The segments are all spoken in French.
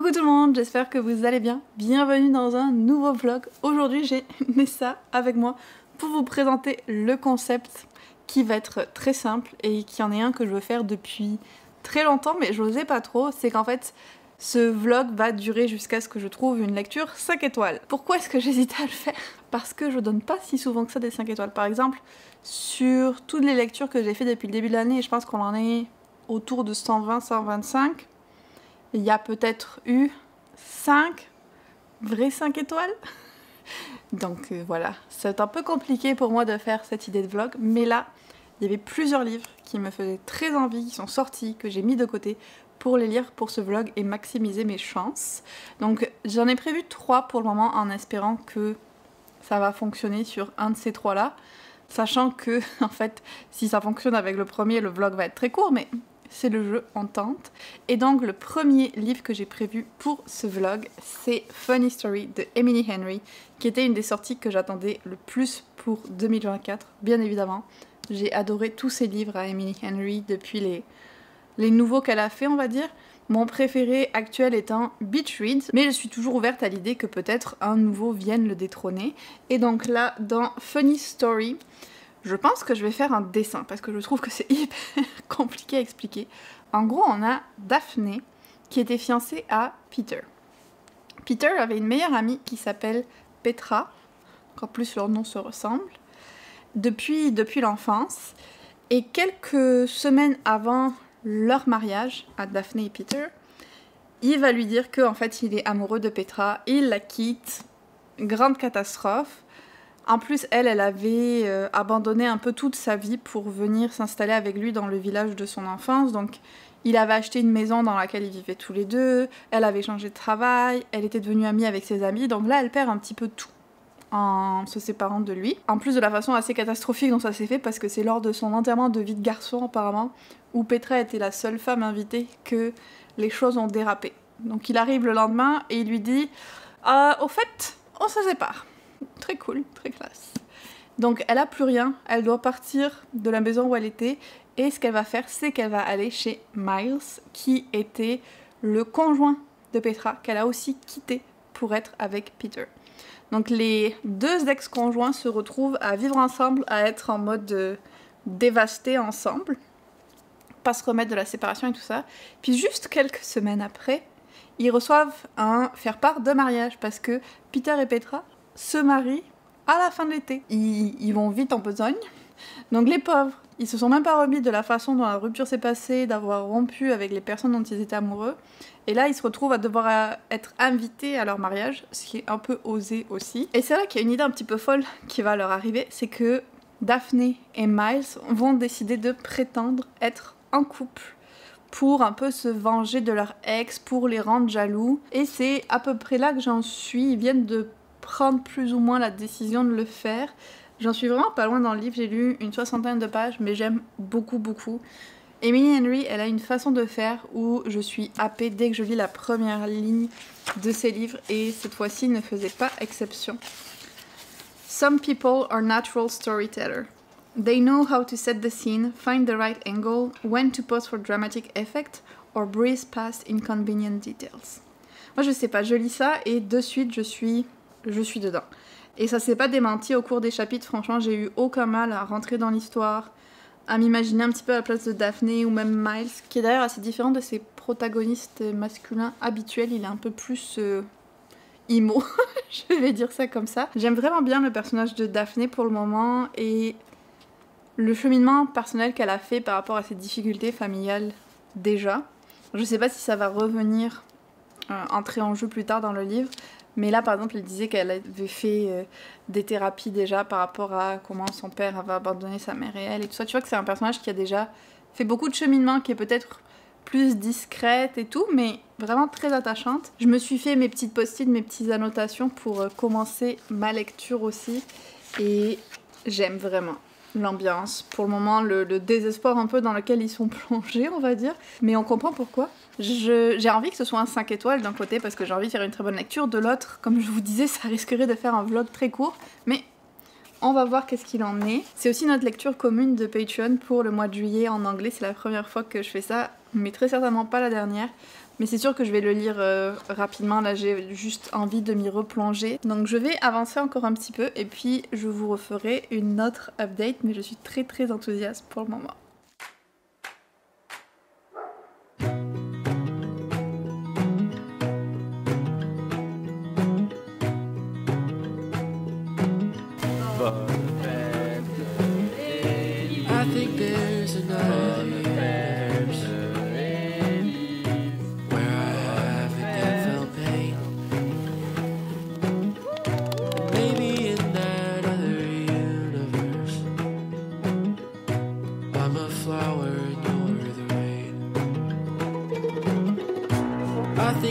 Coucou tout le monde, j'espère que vous allez bien. Bienvenue dans un nouveau vlog. Aujourd'hui j'ai Nessa avec moi pour vous présenter le concept qui va être très simple et qui en est un que je veux faire depuis très longtemps mais je n'osais pas trop. C'est qu'en fait ce vlog va durer jusqu'à ce que je trouve une lecture 5 étoiles. Pourquoi est-ce que j'hésitais à le faire? Parce que je donne pas si souvent que ça des 5 étoiles. Par exemple, sur toutes les lectures que j'ai fait depuis le début de l'année, je pense qu'on en est autour de 120-125. Il y a peut-être eu 5 vraies 5 étoiles. Donc voilà, c'est un peu compliqué pour moi de faire cette idée de vlog. Mais là, il y avait plusieurs livres qui me faisaient très envie, qui sont sortis, que j'ai mis de côté pour les lire pour ce vlog et maximiser mes chances. Donc j'en ai prévu 3 pour le moment en espérant que ça va fonctionner sur un de ces 3 là. Sachant que, en fait, si ça fonctionne avec le premier, le vlog va être très court, mais c'est le jeu, on tente. Et donc le premier livre que j'ai prévu pour ce vlog, c'est Funny Story de Emily Henry, qui était une des sorties que j'attendais le plus pour 2024, bien évidemment. J'ai adoré tous ces livres à Emily Henry depuis les nouveaux qu'elle a fait, on va dire. Mon préféré actuel étant Beach Read, mais je suis toujours ouverte à l'idée que peut-être un nouveau vienne le détrôner. Et donc là, dans Funny Story, je pense que je vais faire un dessin parce que je trouve que c'est hyper compliqué à expliquer. En gros, on a Daphné qui était fiancée à Peter. Peter avait une meilleure amie qui s'appelle Petra, en plus leurs noms se ressemblent, depuis l'enfance. Et quelques semaines avant leur mariage à Daphné et Peter, il va lui dire qu'en fait il est amoureux de Petra, il la quitte, grande catastrophe. En plus, elle avait abandonné un peu toute sa vie pour venir s'installer avec lui dans le village de son enfance. Donc, il avait acheté une maison dans laquelle ils vivaient tous les deux. Elle avait changé de travail. Elle était devenue amie avec ses amis. Donc là, elle perd un petit peu tout en se séparant de lui. En plus de la façon assez catastrophique dont ça s'est fait, parce que c'est lors de son enterrement de vie de garçon, apparemment, où Petra était la seule femme invitée, que les choses ont dérapé. Donc, il arrive le lendemain et il lui dit au fait, on se sépare. Très cool, très classe. Donc elle a plus rien, elle doit partir de la maison où elle était et ce qu'elle va faire, c'est qu'elle va aller chez Miles, qui était le conjoint de Petra, qu'elle a aussi quitté pour être avec Peter. Donc les deux ex-conjoints se retrouvent à vivre ensemble, à être en mode dévasté ensemble, pas se remettre de la séparation et tout ça. Puis juste quelques semaines après, ils reçoivent un faire-part de mariage parce que Peter et Petra se marient à la fin de l'été. Ils vont vite en besogne. Donc les pauvres, ils se sont même pas remis de la façon dont la rupture s'est passée, d'avoir rompu avec les personnes dont ils étaient amoureux. Et là, ils se retrouvent à devoir être invités à leur mariage, ce qui est un peu osé aussi. Et c'est là qu'il y a une idée un petit peu folle qui va leur arriver, c'est que Daphné et Miles vont décider de prétendre être en couple pour un peu se venger de leur ex, pour les rendre jaloux. Et c'est à peu près là que j'en suis. Ils viennent de prendre plus ou moins la décision de le faire. J'en suis vraiment pas loin dans le livre, j'ai lu une 60aine de pages, mais j'aime beaucoup, beaucoup. Emily Henry, elle a une façon de faire où je suis happée dès que je lis la première ligne de ses livres, et cette fois-ci ne faisait pas exception. Some people are natural storytellers. They know how to set the scene, find the right angle, when to pause for dramatic effect, or breeze past inconvenient details. Moi je sais pas, je lis ça et de suite je suis dedans. Et ça s'est pas démenti au cours des chapitres, franchement j'ai eu aucun mal à rentrer dans l'histoire, à m'imaginer un petit peu à la place de Daphné ou même Miles, qui est d'ailleurs assez différent de ses protagonistes masculins habituels, il est un peu plus emo, je vais dire ça comme ça. J'aime vraiment bien le personnage de Daphné pour le moment et le cheminement personnel qu'elle a fait par rapport à ses difficultés familiales déjà. Je sais pas si ça va revenir entrer en jeu plus tard dans le livre, mais là par exemple elle disait qu'elle avait fait des thérapies déjà par rapport à comment son père avait abandonné sa mère et elle et tout ça. Tu vois que c'est un personnage qui a déjà fait beaucoup de cheminement, qui est peut-être plus discrète et tout, mais vraiment très attachante. Je me suis fait mes petites post-it, mes petites annotations pour commencer ma lecture aussi, et j'aime vraiment l'ambiance. Pour le moment, le désespoir un peu dans lequel ils sont plongés, on va dire. Mais on comprend pourquoi. J'ai envie que ce soit un 5 étoiles d'un côté parce que j'ai envie de faire une très bonne lecture. De l'autre, comme je vous disais, ça risquerait de faire un vlog très court. Mais on va voir qu'est-ce qu'il en est. C'est aussi notre lecture commune de Patreon pour le mois de juillet en anglais. C'est la première fois que je fais ça, mais très certainement pas la dernière. Mais c'est sûr que je vais le lire rapidement, là j'ai juste envie de m'y replonger. Donc je vais avancer encore un petit peu et puis je vous referai une autre update, mais je suis très enthousiaste pour le moment.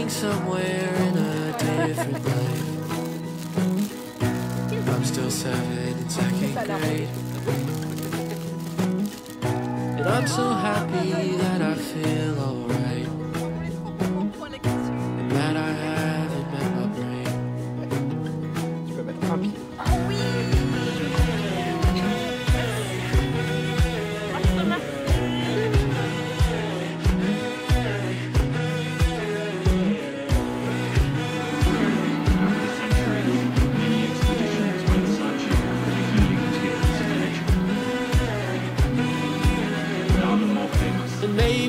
Somewhere in a different life, I'm still 7 in 2nd grade, and I'm so happy that I feel alright, and that I haven't met my brain. Tu peux mettre un pied.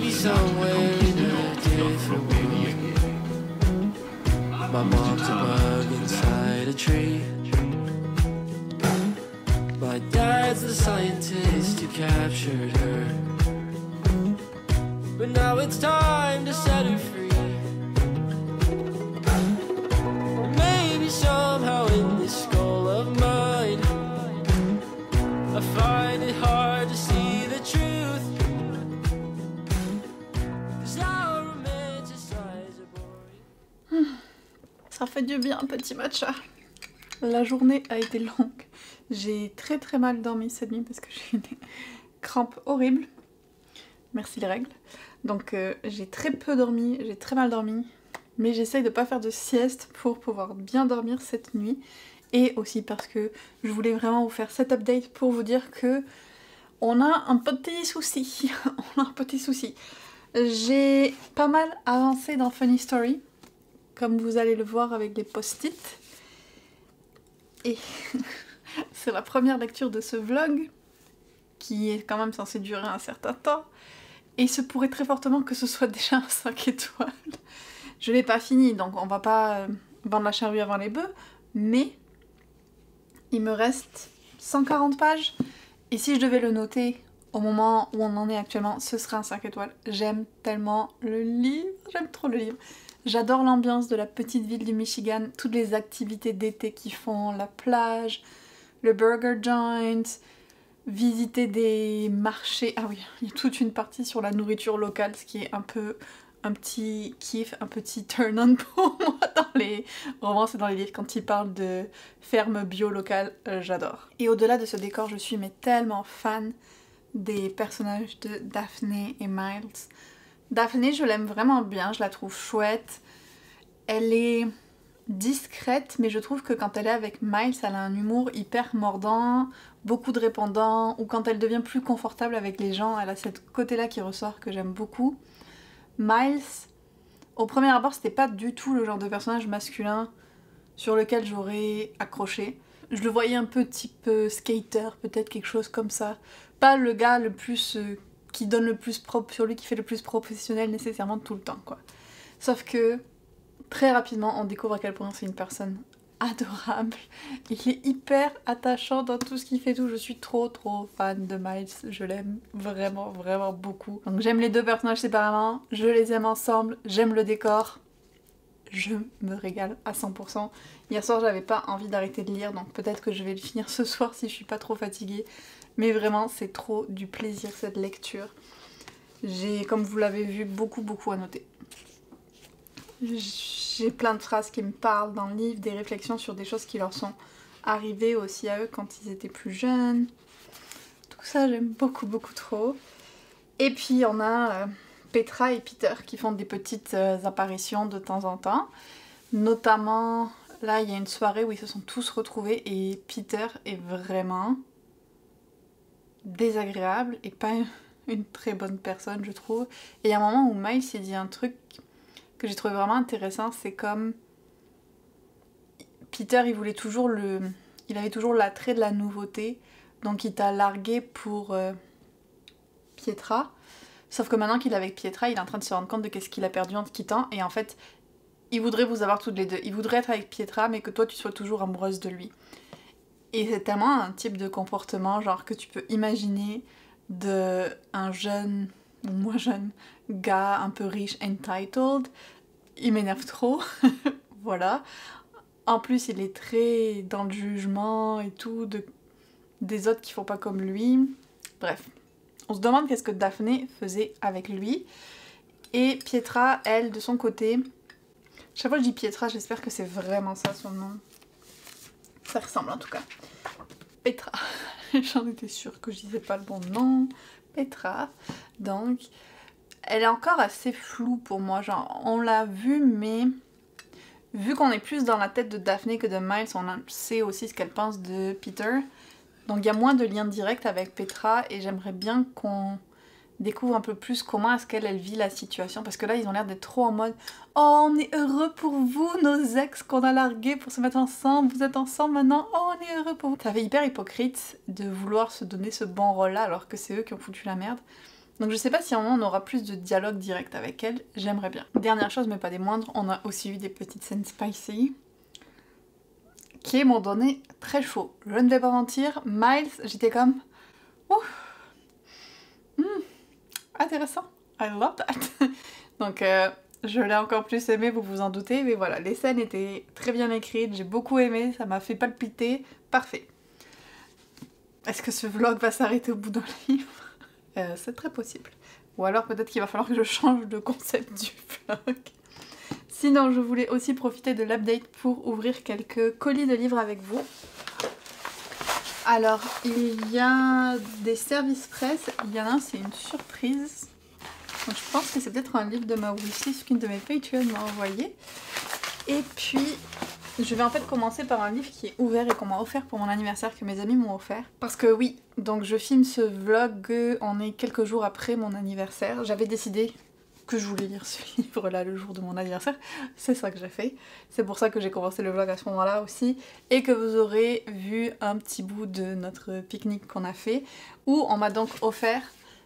Somewhere in a different world, my mom's a bug inside a tree. My dad's the scientist who captured her, but now it's time to set her free. Maybe somehow in this skull of mine, I find it hard to see the truth. Ça fait du bien, petit matcha. La journée a été longue. J'ai très mal dormi cette nuit parce que j'ai eu des crampes horribles. Merci les règles. Donc j'ai très peu dormi, j'ai très mal dormi. Mais j'essaye de pas faire de sieste pour pouvoir bien dormir cette nuit. Et aussi parce que je voulais vraiment vous faire cette update pour vous dire que on a un petit souci. On a un petit souci. J'ai pas mal avancé dans Funny Story, comme vous allez le voir avec les post-it. Et c'est la première lecture de ce vlog, qui est quand même censé durer un certain temps. Et il se pourrait très fortement que ce soit déjà un 5 étoiles. Je l'ai pas fini, donc on va pas vendre la charrue avant les bœufs, mais il me reste 140 pages. Et si je devais le noter au moment où on en est actuellement, ce serait un 5 étoiles. J'aime tellement le livre, j'aime trop le livre. J'adore l'ambiance de la petite ville du Michigan, toutes les activités d'été qu'ils font, la plage, le burger joint, visiter des marchés. Ah oui, il y a toute une partie sur la nourriture locale, ce qui est un peu un petit kiff, un petit turn-on pour moi dans les romans et dans les livres. Quand ils parlent de ferme bio locale, j'adore. Et au-delà de ce décor, je suis mais tellement fan des personnages de Daphne et Miles. Daphne, je l'aime vraiment bien, je la trouve chouette. Elle est discrète, mais je trouve que quand elle est avec Miles, elle a un humour hyper mordant, beaucoup de répondants, ou quand elle devient plus confortable avec les gens, elle a ce côté-là qui ressort que j'aime beaucoup. Miles, au premier abord, c'était pas du tout le genre de personnage masculin sur lequel j'aurais accroché. Je le voyais un peu type skater, peut-être quelque chose comme ça. Pas le gars le plus... qui donne le plus propre sur lui, qui fait le plus professionnel nécessairement tout le temps, quoi. Sauf que, très rapidement, on découvre à quel point c'est une personne adorable. Il est hyper attachant dans tout ce qu'il fait, tout. Je suis trop fan de Miles, je l'aime vraiment beaucoup. Donc j'aime les deux personnages séparément, je les aime ensemble, j'aime le décor. Je me régale à 100%. Hier soir, j'avais pas envie d'arrêter de lire, donc peut-être que je vais le finir ce soir si je suis pas trop fatiguée. Mais vraiment, c'est trop du plaisir cette lecture. J'ai, comme vous l'avez vu, beaucoup à noter. J'ai plein de phrases qui me parlent dans le livre, des réflexions sur des choses qui leur sont arrivées aussi à eux quand ils étaient plus jeunes. Tout ça, j'aime beaucoup trop. Et puis on a Petra et Peter qui font des petites apparitions de temps en temps. Notamment, là, il y a une soirée où ils se sont tous retrouvés et Peter est vraiment désagréable et pas une très bonne personne, je trouve. Et il y a un moment où Miles s'est dit un truc que j'ai trouvé vraiment intéressant, c'est comme Peter, il avait toujours l'attrait de la nouveauté, donc il t'a largué pour Pietra. Sauf que maintenant qu'il est avec Pietra, il est en train de se rendre compte de qu'est-ce qu'il a perdu en te quittant, et en fait, il voudrait vous avoir toutes les deux. Il voudrait être avec Pietra, mais que toi tu sois toujours amoureuse de lui. Et c'est tellement un type de comportement genre que tu peux imaginer de un jeune, ou moins jeune, gars un peu riche, entitled. Il m'énerve trop, voilà. En plus, il est très dans le jugement et tout, des autres qui font pas comme lui. Bref, on se demande qu'est-ce que Daphné faisait avec lui. Et Pietra, elle, de son côté... Chaque fois que je dis Pietra, j'espère que c'est vraiment ça son nom. Ça ressemble en tout cas. Petra. J'en étais sûre que je disais pas le bon nom. Petra. Donc, elle est encore assez floue pour moi. Genre, on l'a vue, mais... Vu qu'on est plus dans la tête de Daphné que de Miles, on sait aussi ce qu'elle pense de Peter. Donc il y a moins de lien direct avec Petra et j'aimerais bien qu'on découvre un peu plus comment est-ce qu'elle vit la situation. Parce que là, ils ont l'air d'être trop en mode « Oh, on est heureux pour vous, nos ex qu'on a largués pour se mettre ensemble. Vous êtes ensemble maintenant. Oh, on est heureux pour vous. » Ça fait hyper hypocrite de vouloir se donner ce bon rôle-là alors que c'est eux qui ont foutu la merde. Donc je sais pas si à un moment on aura plus de dialogue direct avec elle, j'aimerais bien. Dernière chose mais pas des moindres, on a aussi eu des petites scènes spicy qui m'ont donné très chaud. Je ne vais pas mentir, Miles, j'étais comme... intéressant, I love that. Donc je l'ai encore plus aimé, vous vous en doutez, mais voilà, les scènes étaient très bien écrites, j'ai beaucoup aimé, ça m'a fait palpiter, parfait. Est-ce que ce vlog va s'arrêter au bout d'un livre ? C'est très possible. Ou alors peut-être qu'il va falloir que je change de concept du vlog. Sinon, je voulais aussi profiter de l'update pour ouvrir quelques colis de livres avec vous. Alors, il y a des services presse. Il y en a un, c'est une surprise. Donc, je pense que c'est peut-être un livre de ma wishlist qu'une de mes Patreon m'a envoyé. Et puis... je vais en fait commencer par un livre qui est ouvert et qu'on m'a offert pour mon anniversaire, que mes amis m'ont offert. Parce que oui, donc je filme ce vlog, on est quelques jours après mon anniversaire. J'avais décidé que je voulais lire ce livre-là le jour de mon anniversaire. C'est ça que j'ai fait. C'est pour ça que j'ai commencé le vlog à ce moment-là aussi. Et que vous aurez vu un petit bout de notre pique-nique qu'on a fait. Où on m'a donc offert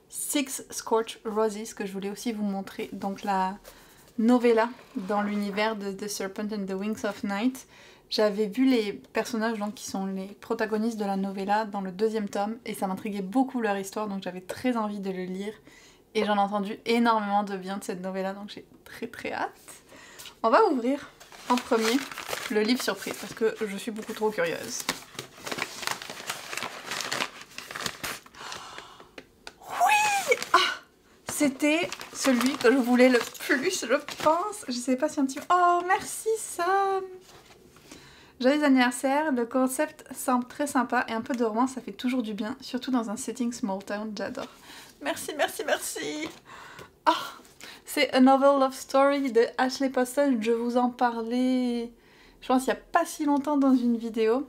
Six Scorched Roses, que je voulais aussi vous montrer. Donc la... novella dans l'univers de The Serpent and the Wings of Night. J'avais vu les personnages donc, qui sont les protagonistes de la novella dans le 2e tome et ça m'intriguait beaucoup leur histoire donc j'avais très envie de le lire et j'en ai entendu énormément de bien de cette novella donc j'ai très hâte. On va ouvrir en premier le livre surprise parce que je suis beaucoup trop curieuse. C'était celui que je voulais le plus, je pense. Je sais pas si un petit... Oh, merci Sam! Joyeux anniversaire, le concept semble très sympa et un peu de romance, ça fait toujours du bien, surtout dans un setting small town, j'adore. Merci. Oh, c'est A Novel Love Story de Ashley Postel, je vous en parlais, je pense il y a pas si longtemps dans une vidéo.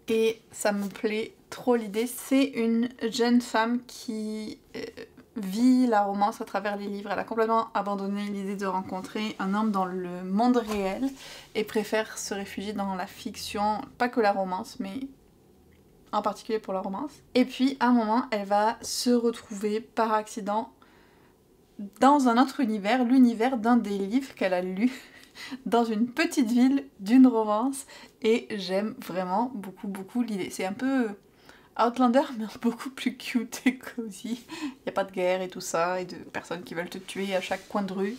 Et ça me plaît trop l'idée. C'est une jeune femme qui... vit la romance à travers les livres. Elle a complètement abandonné l'idée de rencontrer un homme dans le monde réel et préfère se réfugier dans la fiction, pas que la romance, mais en particulier pour la romance. Et puis, à un moment, elle va se retrouver par accident dans un autre univers, l'univers d'un des livres qu'elle a lu dans une petite ville d'une romance. Et j'aime vraiment beaucoup l'idée. C'est un peu... Outlander, mais beaucoup plus cute et cosy. Il n'y a pas de guerre et tout ça, et de personnes qui veulent te tuer à chaque coin de rue.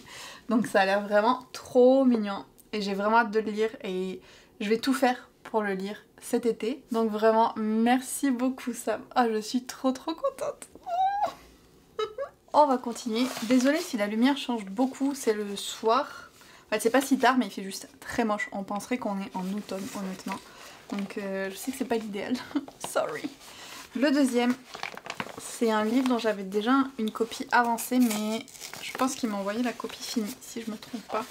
Donc ça a l'air vraiment trop mignon. Et j'ai vraiment hâte de le lire, et je vais tout faire pour le lire cet été. Donc vraiment, merci beaucoup Sam. Ah, je suis trop contente. On va continuer. Désolée si la lumière change beaucoup, c'est le soir. En fait, c'est pas si tard, mais il fait juste très moche. On penserait qu'on est en automne, honnêtement. Donc je sais que c'est pas l'idéal, sorry. Le deuxième, c'est un livre dont j'avais déjà une copie avancée, mais je pense qu'il m'a envoyé la copie finie, si je me trompe pas.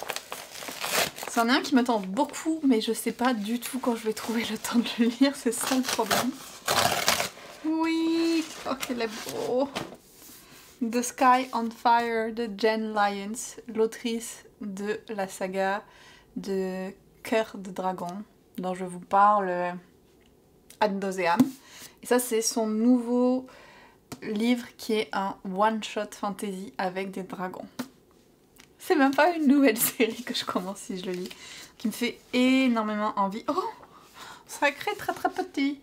C'en est un qui me tente beaucoup, mais je sais pas du tout quand je vais trouver le temps de le lire, c'est ça le problème. Oui, oh qu'il est beau. The Sky on Fire de Jen Lyons, l'autrice de la saga de Cœur de Dragon, dont je vous parle ad nauseam. Et ça, c'est son nouveau livre qui est un one-shot fantasy avec des dragons. C'est même pas une nouvelle série que je commence si je le lis, qui me fait énormément envie. Oh, ça crée très très petit.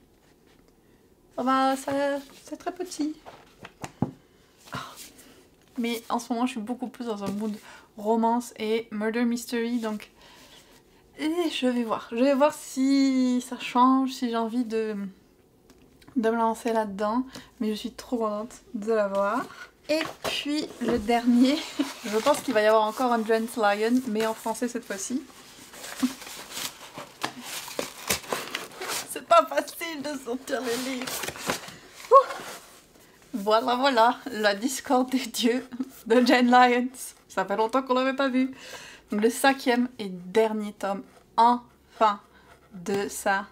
Oh bah, c'est très petit. Mais en ce moment, je suis beaucoup plus dans un mood romance et murder mystery, donc je vais voir. Je vais voir si ça change, si j'ai envie de me lancer là-dedans. Mais je suis trop contente de l'avoir. Et puis le dernier, je pense qu'il va y avoir encore un Jen Lyons, mais en français cette fois-ci. C'est pas facile de sortir les livres. Voilà, voilà, la discorde des dieux de Jen Lyons. Ça fait longtemps qu'on l'avait pas vu. Donc le 5e et dernier tome, enfin, de sa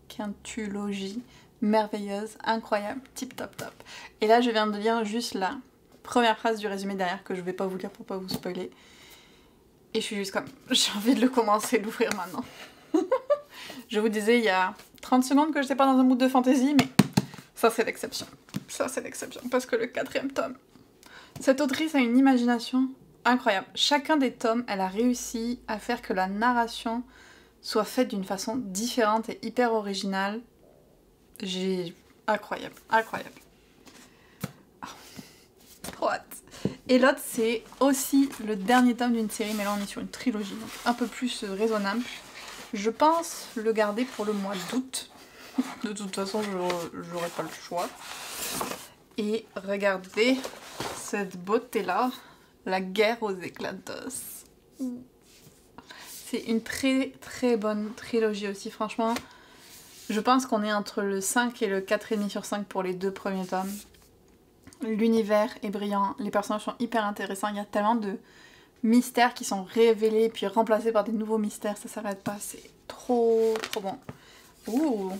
quintulogie merveilleuse, incroyable, tip top top. Et là, je viens de lire juste la première phrase du résumé derrière que je vais pas vous lire pour pas vous spoiler. Et je suis juste comme, j'ai envie de le commencer, de l'ouvrir maintenant. Je vous disais il y a 30 secondes que je n'étais pas dans un mood de fantasy, mais ça c'est l'exception. Ça c'est l'exception, parce que le 4e tome, cette autrice a une imagination incroyable. Chacun des tomes, elle a réussi à faire que la narration soit faite d'une façon différente et hyper originale. Incroyable, incroyable. Oh, trop hâte. Et l'autre, c'est aussi le dernier tome d'une série, mais là on est sur une trilogie, donc un peu plus raisonnable. Je pense le garder pour le mois d'août. De toute façon, j'aurai pas le choix. Et regardez cette beauté-là, La guerre aux éclats d'os. C'est une très très bonne trilogie aussi, franchement. Je pense qu'on est entre le 5 et le 4,5 sur 5 pour les 2 premiers tomes. L'univers est brillant, les personnages sont hyper intéressants, il y a tellement de mystères qui sont révélés puis remplacés par des nouveaux mystères, ça s'arrête pas, c'est trop trop bon. Ouh,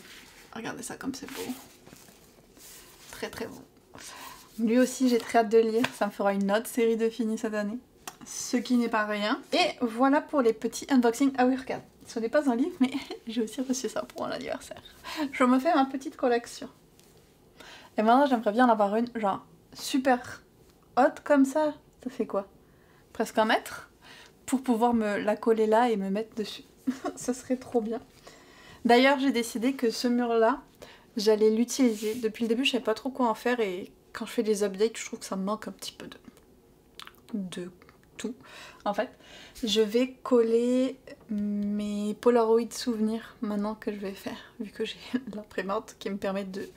regardez ça comme c'est beau. Très très bon. Lui aussi j'ai très hâte de lire, ça me fera une autre série de finis cette année. Ce qui n'est pas rien. Et voilà pour les petits unboxings. Ah oui, regarde, ce n'est pas un livre, mais j'ai aussi reçu ça pour mon anniversaire. Je me fais ma petite collection. Et maintenant j'aimerais bien en avoir une, genre, super haute comme ça. Ça fait quoi? Presque 1 mètre? Pour pouvoir me la coller là et me mettre dessus. Ça serait trop bien. D'ailleurs, j'ai décidé que ce mur-là, j'allais l'utiliser. Depuis le début, je savais pas trop quoi en faire et quand je fais des updates, je trouve que ça me manque un petit peu de tout. En fait, je vais coller mes Polaroid souvenirs maintenant que je vais faire, vu que j'ai l'imprimante qui me permet de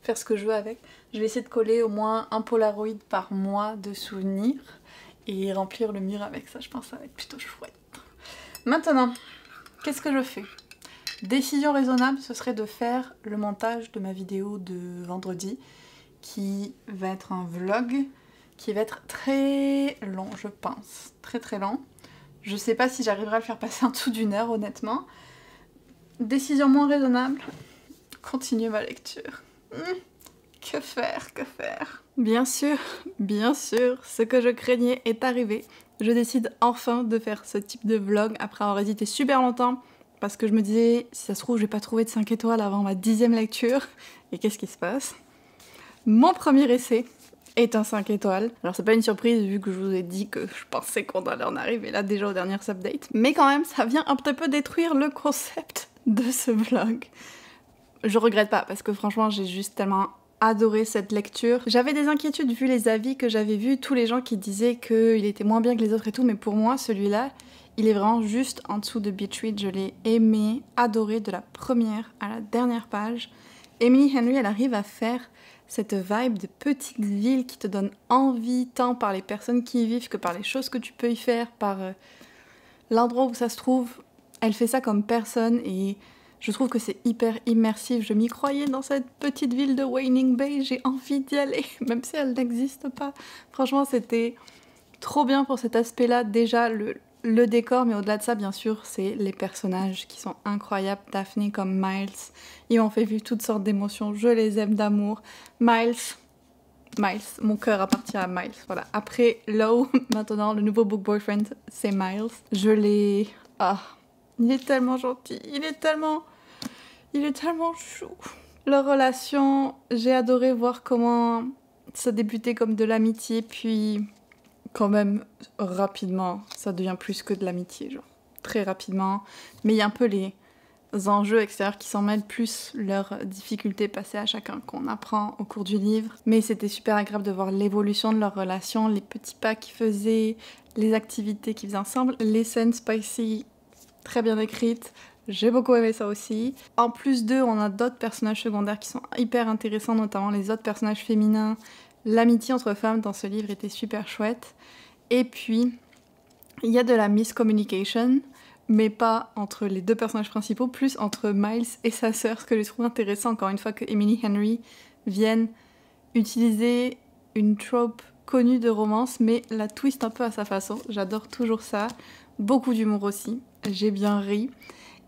faire ce que je veux avec. Je vais essayer de coller au moins un Polaroid par mois de souvenirs et remplir le mur avec ça. Je pense que ça va être plutôt chouette. Maintenant, qu'est-ce que je fais? Décision raisonnable, ce serait de faire le montage de ma vidéo de vendredi, qui va être un vlog, qui va être très long, je pense. Très très long. Je sais pas si j'arriverai à le faire passer en dessous d'1 heure, honnêtement. Décision moins raisonnable, continuer ma lecture. Que faire, que faire? Bien sûr, ce que je craignais est arrivé. Je décide enfin de faire ce type de vlog après avoir hésité super longtemps. Parce que je me disais, si ça se trouve, je vais pas trouver de 5 étoiles avant ma 10e lecture. Et qu'est-ce qui se passe? Mon premier essai est un 5 étoiles. Alors c'est pas une surprise vu que je vous ai dit que je pensais qu'on allait en arriver là déjà aux dernières updates. Mais quand même, ça vient un petit peu détruire le concept de ce vlog. Je regrette pas parce que franchement, j'ai juste tellement adoré cette lecture. J'avais des inquiétudes vu les avis que j'avais vus, tous les gens qui disaient qu'il était moins bien que les autres et tout. Mais pour moi, celui-là, il est vraiment juste en dessous de Beach Read. Je l'ai aimé, adoré de la première à la dernière page. Emily Henry, elle arrive à faire cette vibe de petite ville qui te donne envie, tant par les personnes qui y vivent que par les choses que tu peux y faire, par l'endroit où ça se trouve. Elle fait ça comme personne et je trouve que c'est hyper immersif. Je m'y croyais dans cette petite ville de Waning Bay, j'ai envie d'y aller, même si elle n'existe pas. Franchement, c'était trop bien pour cet aspect-là. Déjà, le décor, mais au-delà de ça, bien sûr, c'est les personnages qui sont incroyables. Daphne comme Miles, ils m'ont fait vivre toutes sortes d'émotions. Je les aime d'amour. Miles, Miles. Mon cœur appartient à Miles. Voilà. Après Low, maintenant le nouveau book boyfriend, c'est Miles. Je l'ai... Ah, il est tellement gentil. Il est tellement chou. Leur relation, j'ai adoré voir comment ça débutait comme de l'amitié, puis quand même rapidement, ça devient plus que de l'amitié, genre très rapidement. Mais il y a un peu les enjeux extérieurs qui s'en mêlent, plus leurs difficultés passées à chacun qu'on apprend au cours du livre. Mais c'était super agréable de voir l'évolution de leur relation, les petits pas qu'ils faisaient, les activités qu'ils faisaient ensemble, les scènes spicy, très bien écrites. J'ai beaucoup aimé ça aussi. En plus d'eux, on a d'autres personnages secondaires qui sont hyper intéressants, notamment les autres personnages féminins. L'amitié entre femmes dans ce livre était super chouette. Et puis, il y a de la miscommunication, mais pas entre les deux personnages principaux, plus entre Miles et sa sœur, ce que je trouve intéressant, encore une fois, que Emily Henry vienne utiliser une trope connue de romance, mais la twist un peu à sa façon. J'adore toujours ça. Beaucoup d'humour aussi. J'ai bien ri.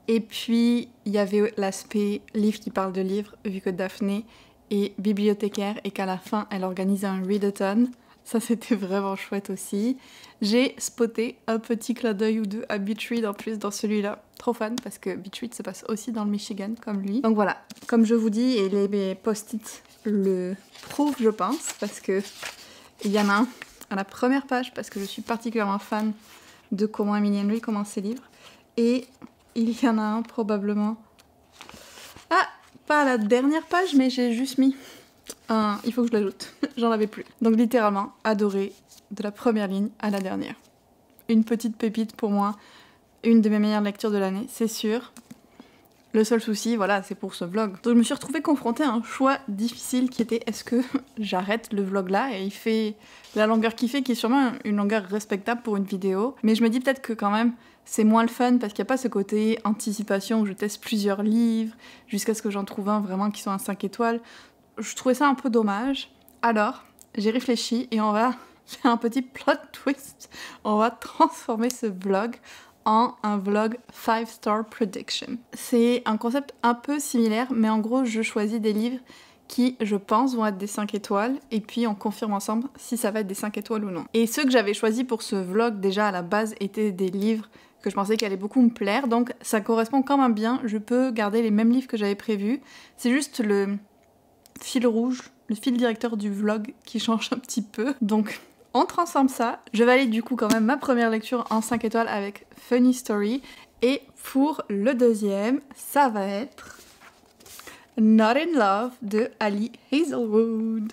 Et puis, il y avait l'aspect livre qui parle de livres, vu que Daphné est bibliothécaire et qu'à la fin, elle organise un readathon. Ça, c'était vraiment chouette aussi. J'ai spoté un petit clin d'œil ou deux à Beach Read en plus dans celui-là. Trop fan, parce que Beach Read se passe aussi dans le Michigan, comme lui. Donc voilà, comme je vous dis, et mes post-it le prouvent, je pense, parce que il y en a un à la première page, parce que je suis particulièrement fan de comment Emily Henry commence ses livres. Et il y en a un probablement... Ah, pas à la dernière page, mais j'ai juste mis un... Il faut que je l'ajoute, j'en avais plus. Donc littéralement, adoré de la première ligne à la dernière. Une petite pépite pour moi, une de mes meilleures lectures de l'année, c'est sûr. Le seul souci, voilà, c'est pour ce vlog. Donc je me suis retrouvée confrontée à un choix difficile qui était est-ce que j'arrête le vlog là et il fait la longueur qu'il fait, qui est sûrement une longueur respectable pour une vidéo. Mais je me dis peut-être que quand même c'est moins le fun parce qu'il n'y a pas ce côté anticipation où je teste plusieurs livres jusqu'à ce que j'en trouve un vraiment qui soit un 5 étoiles. Je trouvais ça un peu dommage. Alors, j'ai réfléchi et on va faire un petit plot twist. On va transformer ce vlog en un vlog 5-star prediction. C'est un concept un peu similaire, mais en gros, je choisis des livres qui, je pense, vont être des 5 étoiles, et puis on confirme ensemble si ça va être des 5 étoiles ou non. Et ceux que j'avais choisis pour ce vlog, déjà à la base, étaient des livres que je pensais qu'ils allaient beaucoup me plaire, donc ça correspond quand même bien, je peux garder les mêmes livres que j'avais prévus. C'est juste le fil rouge, le fil directeur du vlog qui change un petit peu, donc... On transforme ça. Je valide du coup quand même ma première lecture en 5 étoiles avec Funny Story. Et pour le deuxième, ça va être Not in Love de Ali Hazelwood.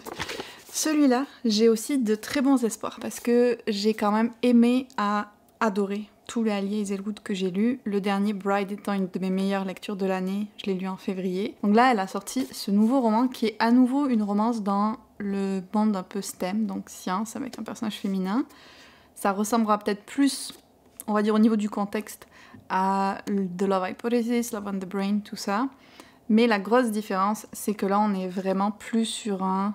Celui-là, j'ai aussi de très bons espoirs parce que j'ai quand même aimé à adorer tous les Ali Hazelwood que j'ai lus. Le dernier, Bride, étant une de mes meilleures lectures de l'année, je l'ai lu en février. Donc là, elle a sorti ce nouveau roman qui est à nouveau une romance dans le monde un peu STEM, donc science, avec un personnage féminin. Ça ressemblera peut-être plus, on va dire au niveau du contexte, à The Love Hypothesis, Love on the Brain, tout ça. Mais la grosse différence, c'est que là, on est vraiment plus sur un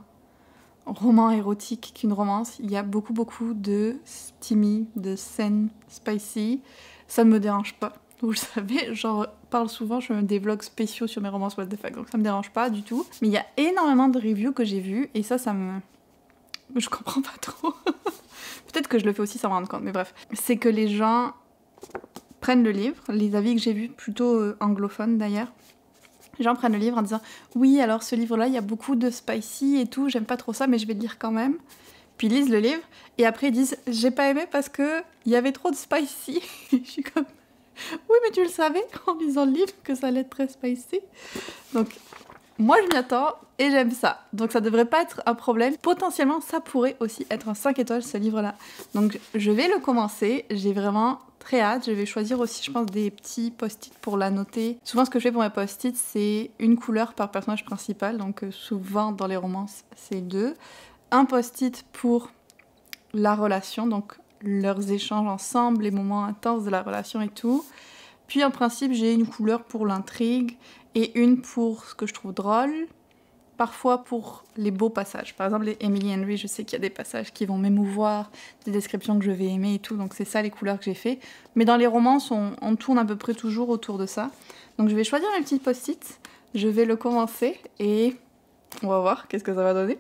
roman érotique qu'une romance. Il y a beaucoup de steamy, de scènes spicy. Ça ne me dérange pas. Vous le savez, j'en parle souvent, je fais des vlogs spéciaux sur mes romances what the fuck, donc ça me dérange pas du tout. Mais il y a énormément de reviews que j'ai vues et ça me... Je comprends pas trop. Peut-être que je le fais aussi sans me rendre compte, mais bref. C'est que les gens prennent le livre, les avis que j'ai vus, plutôt anglophones d'ailleurs, les gens prennent le livre en disant « Oui, alors ce livre-là, il y a beaucoup de spicy et tout, j'aime pas trop ça, mais je vais le lire quand même. » Puis ils lisent le livre et après ils disent « J'ai pas aimé parce que il y avait trop de spicy. » Je suis comme... Oui, mais tu le savais en lisant le livre que ça allait être très spicy. Donc, moi je m'y attends et j'aime ça. Donc ça devrait pas être un problème. Potentiellement, ça pourrait aussi être un 5 étoiles ce livre-là. Donc je vais le commencer. J'ai vraiment très hâte. Je vais choisir aussi, je pense, des petits post-it pour la noter. Souvent, ce que je fais pour mes post-it, c'est une couleur par personnage principal. Donc souvent, dans les romances, c'est 2. Un post-it pour la relation, donc leurs échanges ensemble, les moments intenses de la relation et tout. Puis en principe, j'ai une couleur pour l'intrigue et une pour ce que je trouve drôle, parfois pour les beaux passages. Par exemple, les Emily Henry, je sais qu'il y a des passages qui vont m'émouvoir, des descriptions que je vais aimer et tout, donc c'est ça les couleurs que j'ai fait. Mais dans les romances, on tourne à peu près toujours autour de ça. Donc je vais choisir mes petits post-it, je vais le commencer et on va voir qu'est-ce que ça va donner.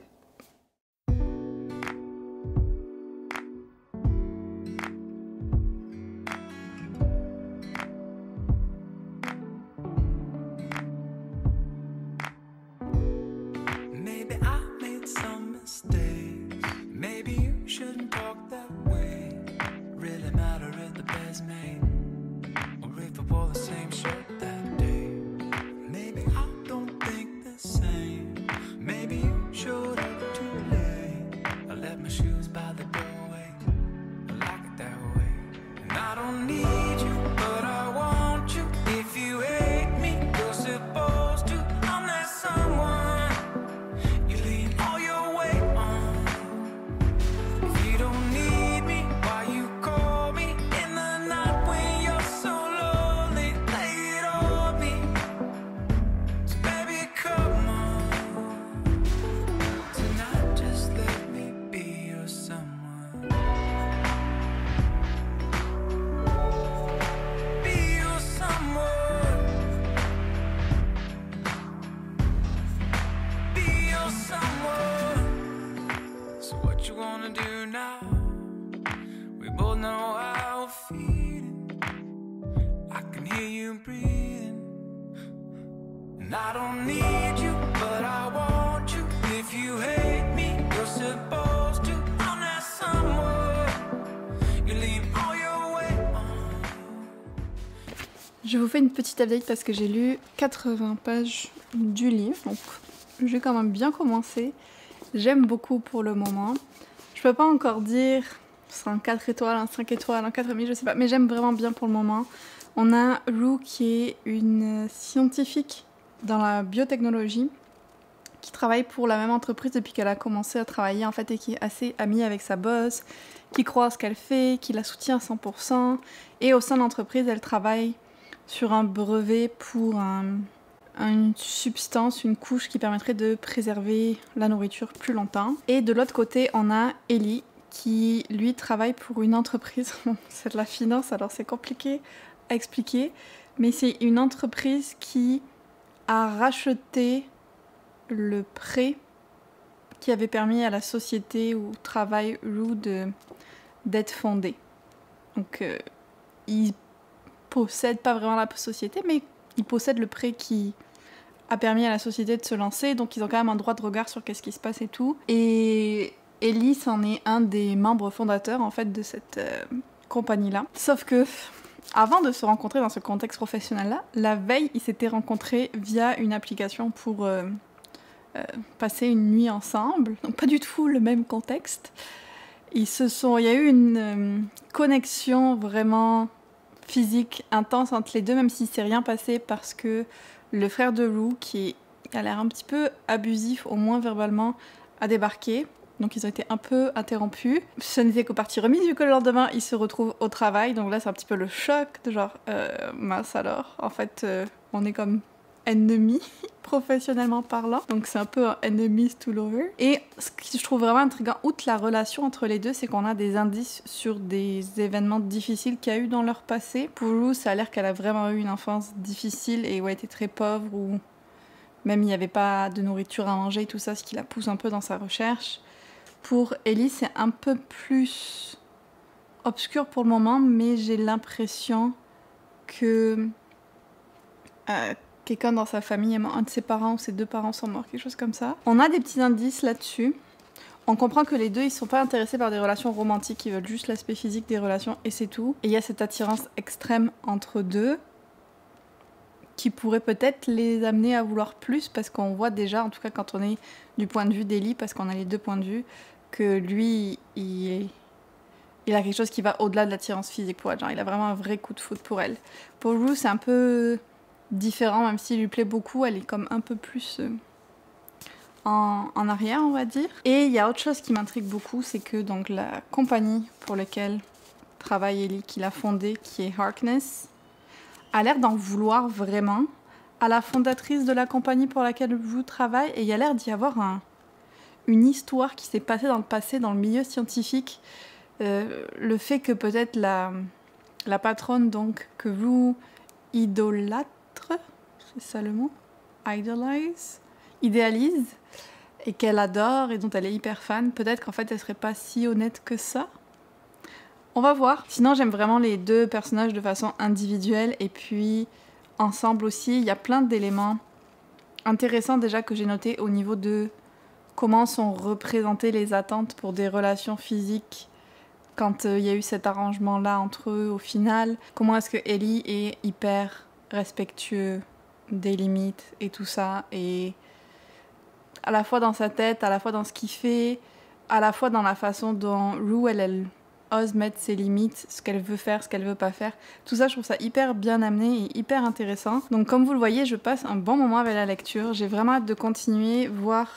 breathing. And I don't need you, but I want you. If you hate me, you're supposed to. I'm not someone you leave all your way on. Je vous fais une petite update parce que j'ai lu 80 pages du livre, donc j'ai quand même bien commencé. J'aime beaucoup pour le moment. Je peux pas encore dire c'est un 4 étoiles, un 5 étoiles, un 4,5, je sais pas, mais j'aime vraiment bien pour le moment. On a Rue qui est une scientifique dans la biotechnologie qui travaille pour la même entreprise depuis qu'elle a commencé à travailler en fait et qui est assez amie avec sa boss, qui croit à ce qu'elle fait, qui la soutient à 100%. Et au sein de l'entreprise, elle travaille sur un brevet pour une substance, une couche qui permettrait de préserver la nourriture plus longtemps. Et de l'autre côté, on a Ellie qui, lui, travaille pour une entreprise. Bon, c'est de la finance, alors c'est compliqué à expliquer, mais c'est une entreprise qui a racheté le prêt qui avait permis à la société où travaille Rue d'être fondée. Donc, ils possèdent pas vraiment la société, mais ils possèdent le prêt qui a permis à la société de se lancer, donc ils ont quand même un droit de regard sur qu'est-ce qui se passe et tout. Et Ellie, c'en est un des membres fondateurs en fait de cette compagnie-là. Sauf que, avant de se rencontrer dans ce contexte professionnel-là, la veille, ils s'étaient rencontrés via une application pour passer une nuit ensemble. Donc pas du tout le même contexte. Il y a eu une connexion vraiment physique intense entre les deux, même s'il s'est rien passé parce que le frère de Rue, qui a l'air un petit peu abusif, au moins verbalement, a débarqué. Donc ils ont été un peu interrompus. Ce n'était que partie remise vu que le lendemain ils se retrouvent au travail. Donc là c'est un petit peu le choc de genre mince alors. En fait on est comme ennemis professionnellement parlant. Donc c'est un peu un enemies to lover. Et ce que je trouve vraiment intriguant, outre la relation entre les deux, c'est qu'on a des indices sur des événements difficiles qu'il y a eu dans leur passé. Pour Rue, ça a l'air qu'elle a vraiment eu une enfance difficile et où elle était très pauvre, ou même il n'y avait pas de nourriture à manger et tout ça, ce qui la pousse un peu dans sa recherche. Pour Ellie, c'est un peu plus obscur pour le moment, mais j'ai l'impression que quelqu'un dans sa famille est mort, un de ses parents ou ses deux parents sont morts, quelque chose comme ça. On a des petits indices là-dessus. On comprend que les deux, ils sont pas intéressés par des relations romantiques, ils veulent juste l'aspect physique des relations et c'est tout. Et il y a cette attirance extrême entre deux qui pourrait peut-être les amener à vouloir plus, parce qu'on voit déjà, en tout cas quand on est du point de vue d'Ellie, parce qu'on a les deux points de vue, que lui, il a quelque chose qui va au-delà de l'attirance physique pour elle. Genre, il a vraiment un vrai coup de foudre pour elle. Pour Rue, c'est un peu différent, même s'il lui plaît beaucoup, elle est comme un peu plus en arrière, on va dire. Et il y a autre chose qui m'intrigue beaucoup, c'est que donc la compagnie pour laquelle travaille Ellie, qui l'a fondée, qui est Harkness, a l'air d'en vouloir vraiment à la fondatrice de la compagnie pour laquelle Rue travaille, et il y a l'air d'y avoir une histoire qui s'est passée dans le passé, dans le milieu scientifique. Le fait que peut-être la patronne, donc, que Rue idolâtre, c'est ça le mot? Idéalise, et qu'elle adore et dont elle est hyper fan, peut-être qu'en fait elle serait pas si honnête que ça. On va voir. Sinon j'aime vraiment les deux personnages de façon individuelle et puis ensemble aussi. Il y a plein d'éléments intéressants déjà que j'ai notés au niveau de comment sont représentées les attentes pour des relations physiques quand il y a eu cet arrangement-là entre eux au final. Comment est-ce que Ellie est hyper respectueux des limites et tout ça, et à la fois dans sa tête, à la fois dans ce qu'il fait, à la fois dans la façon dont Rue, elle ose mettre ses limites, ce qu'elle veut faire, ce qu'elle veut pas faire. Tout ça, je trouve ça hyper bien amené et hyper intéressant. Donc comme vous le voyez, je passe un bon moment avec la lecture. J'ai vraiment hâte de continuer, voir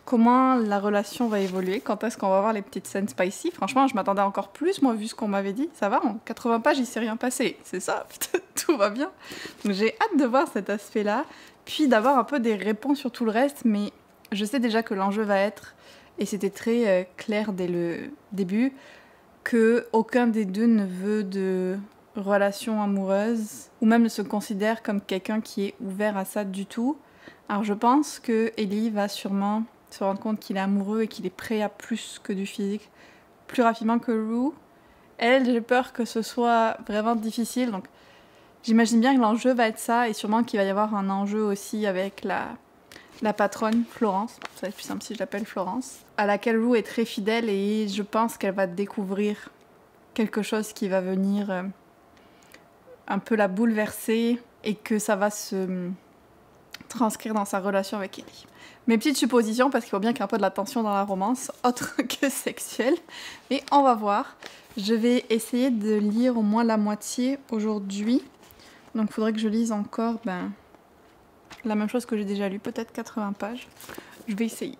comment la relation va évoluer, quand est-ce qu'on va voir les petites scènes spicy. Franchement, je m'attendais encore plus, moi, vu ce qu'on m'avait dit. Ça va, en 80 pages, il s'est rien passé. C'est ça, putain, tout va bien. Donc j'ai hâte de voir cet aspect-là, puis d'avoir un peu des réponses sur tout le reste, mais je sais déjà que l'enjeu va être, et c'était très clair dès le début, que aucun des deux ne veut de relation amoureuse, ou même ne se considère comme quelqu'un qui est ouvert à ça du tout. Alors je pense que Ellie va sûrement se rendre compte qu'il est amoureux et qu'il est prêt à plus que du physique, plus rapidement que Rue. Elle, j'ai peur que ce soit vraiment difficile, donc J'imagine bien que l'enjeu va être ça, et sûrement qu'il va y avoir un enjeu aussi avec la patronne Florence, ça va être plus simple si je l'appelle Florence, à laquelle Rue est très fidèle, et je pense qu'elle va découvrir quelque chose qui va venir un peu la bouleverser, et que ça va se transcrire dans sa relation avec Ellie. Mes petites suppositions, parce qu'il faut bien qu'il y ait un peu de la tension dans la romance, autre que sexuelle, mais on va voir. Je vais essayer de lire au moins la moitié aujourd'hui, donc il faudrait que je lise encore la même chose que j'ai déjà lu, peut-être 80 pages. Je vais essayer.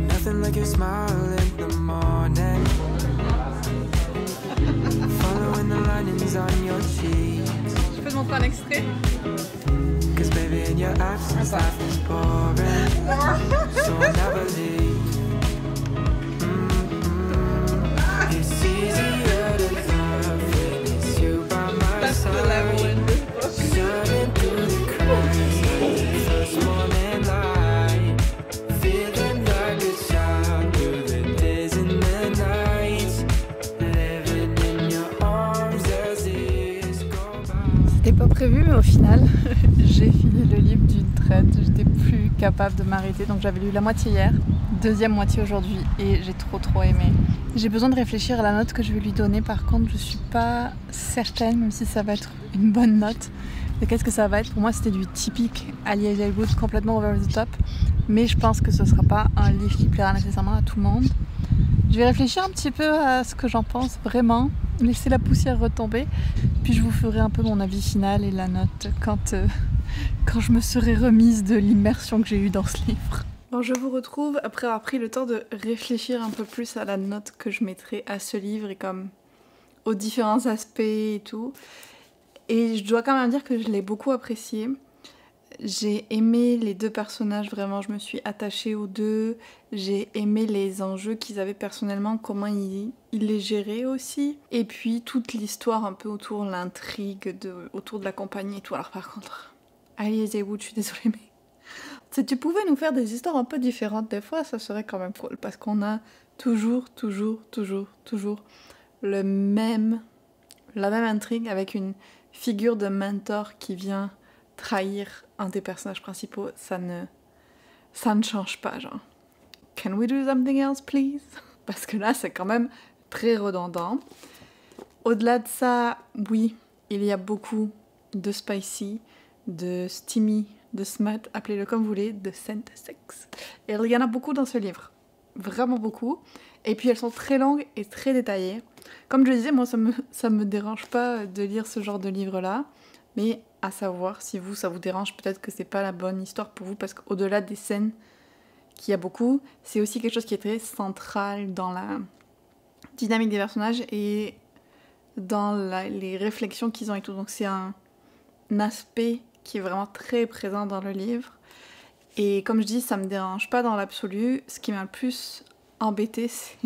Nothing like your smile in the morning. Following the linings on your cheeks. Je peux te montrer un extrait? Cause baby in your absence life is boring. So I never leave. It's easier to love when it's you by my side. Shining through the cracks like the first morning light. Feeling like a child through the days and the nights. Living in your arms as years go by. C'était pas prévu, mais au final, j'ai fini le livre d'une traite. J'étais plus capable de m'arrêter, donc j'avais lu la moitié hier, deuxième moitié aujourd'hui, et j'ai trop aimé. J'ai besoin de réfléchir à la note que je vais lui donner. Par contre, je suis pas certaine, même si ça va être une bonne note, de qu'est-ce que ça va être. Pour moi, c'était du typique Ali Hazelwood, complètement over the top, mais je pense que ce sera pas un livre qui plaira nécessairement à tout le monde. Je vais réfléchir un petit peu à ce que j'en pense vraiment, laisser la poussière retomber, puis je vous ferai un peu mon avis final et la note quand je me serai remise de l'immersion que j'ai eue dans ce livre. Bon, je vous retrouve après avoir pris le temps de réfléchir un peu plus à la note que je mettrai à ce livre et comme aux différents aspects et tout. Et je dois quand même dire que je l'ai beaucoup apprécié. J'ai aimé les deux personnages, vraiment, je me suis attachée aux deux. J'ai aimé les enjeux qu'ils avaient personnellement, comment ils les géraient aussi. Et puis toute l'histoire un peu autour de l'intrigue, autour de la compagnie et tout. Alors par contre, Ali Hazelwood, je suis désolée, mais si tu pouvais nous faire des histoires un peu différentes des fois, ça serait quand même cool. Parce qu'on a toujours la même intrigue avec une figure de mentor qui vient trahir un des personnages principaux. Ça ne change pas, genre. Can we do something else, please? Parce que là, c'est quand même très redondant. Au-delà de ça, oui, il y a beaucoup de spicy, de steamy, de smut, appelez-le comme vous voulez, de scent sex. Et il y en a beaucoup dans ce livre. Vraiment beaucoup. Et puis elles sont très longues et très détaillées. Comme je le disais, moi ça me dérange pas de lire ce genre de livre-là. Mais à savoir, si vous, ça vous dérange, peut-être que c'est pas la bonne histoire pour vous. Parce qu'au-delà des scènes qu'il y a beaucoup, c'est aussi quelque chose qui est très central dans la dynamique des personnages et dans les réflexions qu'ils ont et tout. Donc c'est un aspect qui est vraiment très présent dans le livre. Et comme je dis, ça me dérange pas dans l'absolu. Ce qui m'a le plus embêté, c'est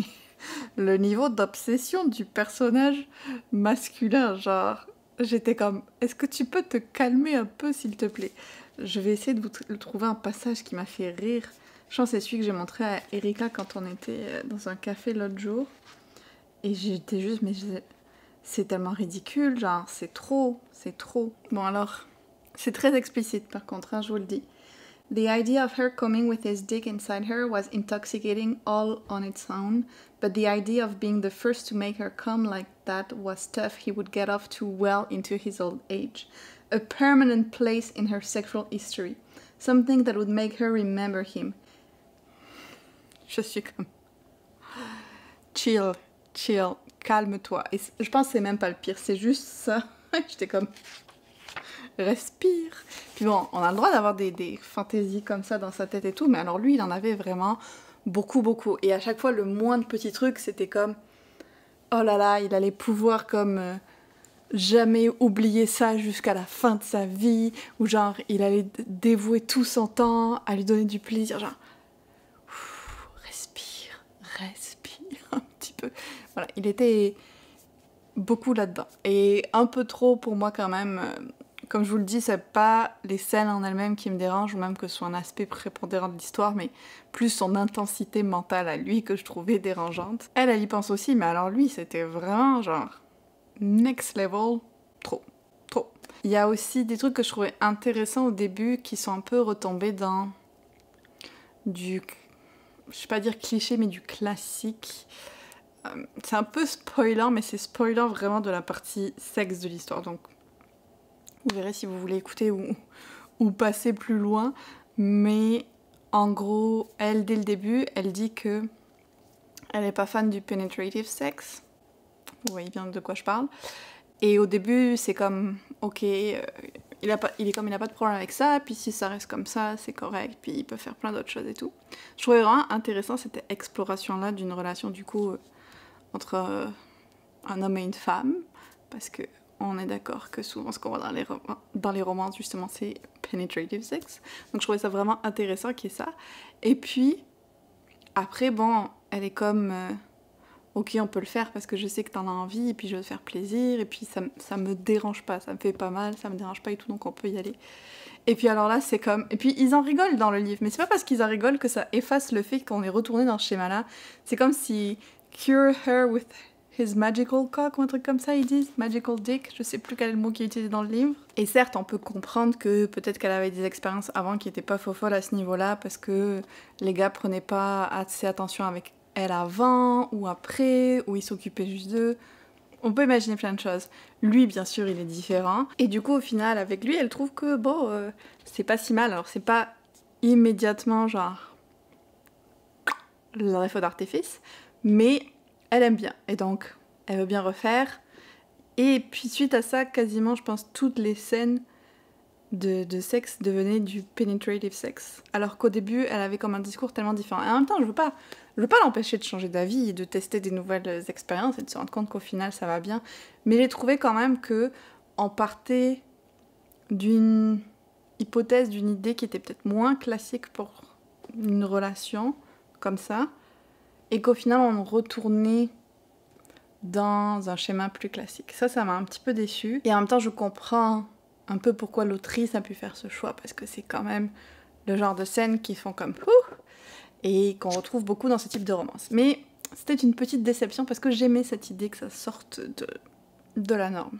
le niveau d'obsession du personnage masculin. Genre, j'étais comme, est-ce que tu peux te calmer un peu, s'il te plaît? Je vais essayer de vous trouver un passage qui m'a fait rire. Je pense que c'est celui que j'ai montré à Erika quand on était dans un café l'autre jour. Et j'étais juste, mais c'est tellement ridicule, genre, c'est trop. Bon alors, c'est très explicite par contre, hein, je vous le dis. The idea of her coming with his dick inside her was intoxicating all on its own, but the idea of being the first to make her come like that was stuff he would get off to well into his old age. A permanent place in her sexual history. Something that would make her remember him. Je suis comme... Chill, calme-toi. Et je pense que c'est même pas le pire, c'est juste ça. J'étais comme... Respire. Puis bon, on a le droit d'avoir des fantaisies comme ça dans sa tête et tout, mais alors lui, il en avait vraiment beaucoup. Et à chaque fois, le moindre petit truc, c'était comme... Oh là là, il allait pouvoir comme... jamais oublier ça jusqu'à la fin de sa vie, ou genre, il allait dévouer tout son temps à lui donner du plaisir, genre... Respire un petit peu. Voilà, il était beaucoup là-dedans. Et un peu trop pour moi quand même... comme je vous le dis, c'est pas les scènes en elles-mêmes qui me dérangent, ou même que ce soit un aspect prépondérant de l'histoire, mais plus son intensité mentale à lui que je trouvais dérangeante. Elle y pense aussi, mais alors lui, c'était vraiment genre next level, trop. Il y a aussi des trucs que je trouvais intéressants au début qui sont un peu retombés dans du, je vais pas dire cliché, mais du classique. C'est un peu spoilant, mais c'est spoilant vraiment de la partie sexe de l'histoire, donc vous verrez si vous voulez écouter ou passer plus loin. Mais en gros, elle, dès le début, elle dit que elle est pas fan du penetrative sex. Vous voyez bien de quoi je parle. Et au début, c'est comme, ok, il a pas de problème avec ça, puis si ça reste comme ça, c'est correct, puis il peut faire plein d'autres choses et tout. Je trouvais vraiment intéressant cette exploration-là d'une relation, du coup, entre un homme et une femme, parce que on est d'accord que souvent ce qu'on voit dans les romances, justement, c'est penetrative sex. Donc je trouvais ça vraiment intéressant qu'il y ait ça. Et puis, après, bon, elle est comme... ok, on peut le faire parce que je sais que t'en as envie, et puis je veux te faire plaisir, et puis ça me dérange pas, ça me fait pas mal, ça me dérange pas et tout, donc on peut y aller. Et puis alors là, c'est comme... Et puis ils en rigolent dans le livre, mais c'est pas parce qu'ils en rigolent que ça efface le fait qu'on est retourné dans ce schéma-là. C'est comme si cure her with his magical cock, ou un truc comme ça, ils disent, magical dick, je sais plus quel est le mot qui est utilisé dans le livre. Et certes, on peut comprendre que peut-être qu'elle avait des expériences avant qui étaient pas folles à ce niveau-là, parce que les gars prenaient pas assez attention avec elle avant, ou après, ou ils s'occupaient juste d'eux. On peut imaginer plein de choses. Lui, bien sûr, il est différent. Et du coup, au final, avec lui, elle trouve que, bon, c'est pas si mal. Alors, c'est pas immédiatement, genre, le feu d'artifice, mais elle aime bien. Et donc, elle veut bien refaire. Et puis, suite à ça, quasiment, je pense, toutes les scènes de sexe devenaient du penetrative sex. Alors qu'au début, elle avait comme un discours tellement différent. Et en même temps, je veux pas l'empêcher de changer d'avis et de tester des nouvelles expériences et de se rendre compte qu'au final, ça va bien. Mais j'ai trouvé quand même que on partait d'une hypothèse, d'une idée qui était peut-être moins classique pour une relation comme ça, et qu'au final, on retournait dans un schéma plus classique. Ça m'a un petit peu déçue. Et en même temps, je comprends un peu pourquoi l'autrice a pu faire ce choix, parce que c'est quand même le genre de scènes qui font comme ouh, et qu'on retrouve beaucoup dans ce type de romance. Mais c'était une petite déception parce que j'aimais cette idée que ça sorte de la norme.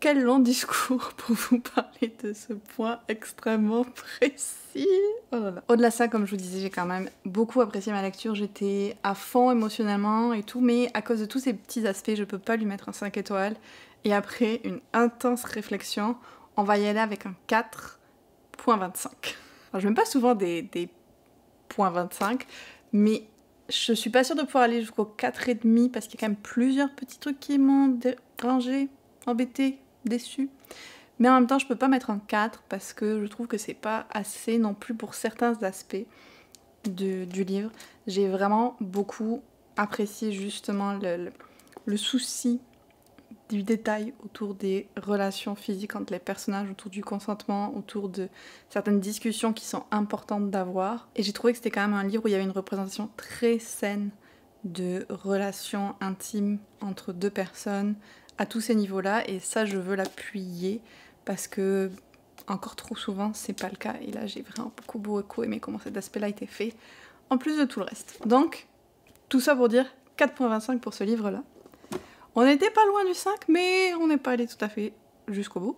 Quel long discours pour vous parler de ce point extrêmement précis. Oh là là. Au-delà de ça, comme je vous disais, j'ai quand même beaucoup apprécié ma lecture. J'étais à fond émotionnellement et tout, mais à cause de tous ces petits aspects, je peux pas lui mettre un 5 étoiles. Et après une intense réflexion, on va y aller avec un 4.25. Alors je mets pas souvent des points 25, mais je suis pas sûre de pouvoir aller jusqu'au 4,5 parce qu'il y a quand même plusieurs petits trucs qui m'ont dérangé, embêté, déçu. Mais en même temps, je peux pas mettre un 4 parce que je trouve que c'est pas assez non plus pour certains aspects du livre. J'ai vraiment beaucoup apprécié justement le souci du détail autour des relations physiques entre les personnages, autour du consentement, autour de certaines discussions qui sont importantes d'avoir. Et j'ai trouvé que c'était quand même un livre où il y avait une représentation très saine de relations intimes entre deux personnes à tous ces niveaux-là. Et ça, je veux l'appuyer parce que encore trop souvent, c'est pas le cas. Et là, j'ai vraiment beaucoup aimé comment cet aspect-là a été fait, en plus de tout le reste. Donc, tout ça pour dire 4.25 pour ce livre-là. On n'était pas loin du 5, mais on n'est pas allé tout à fait jusqu'au bout.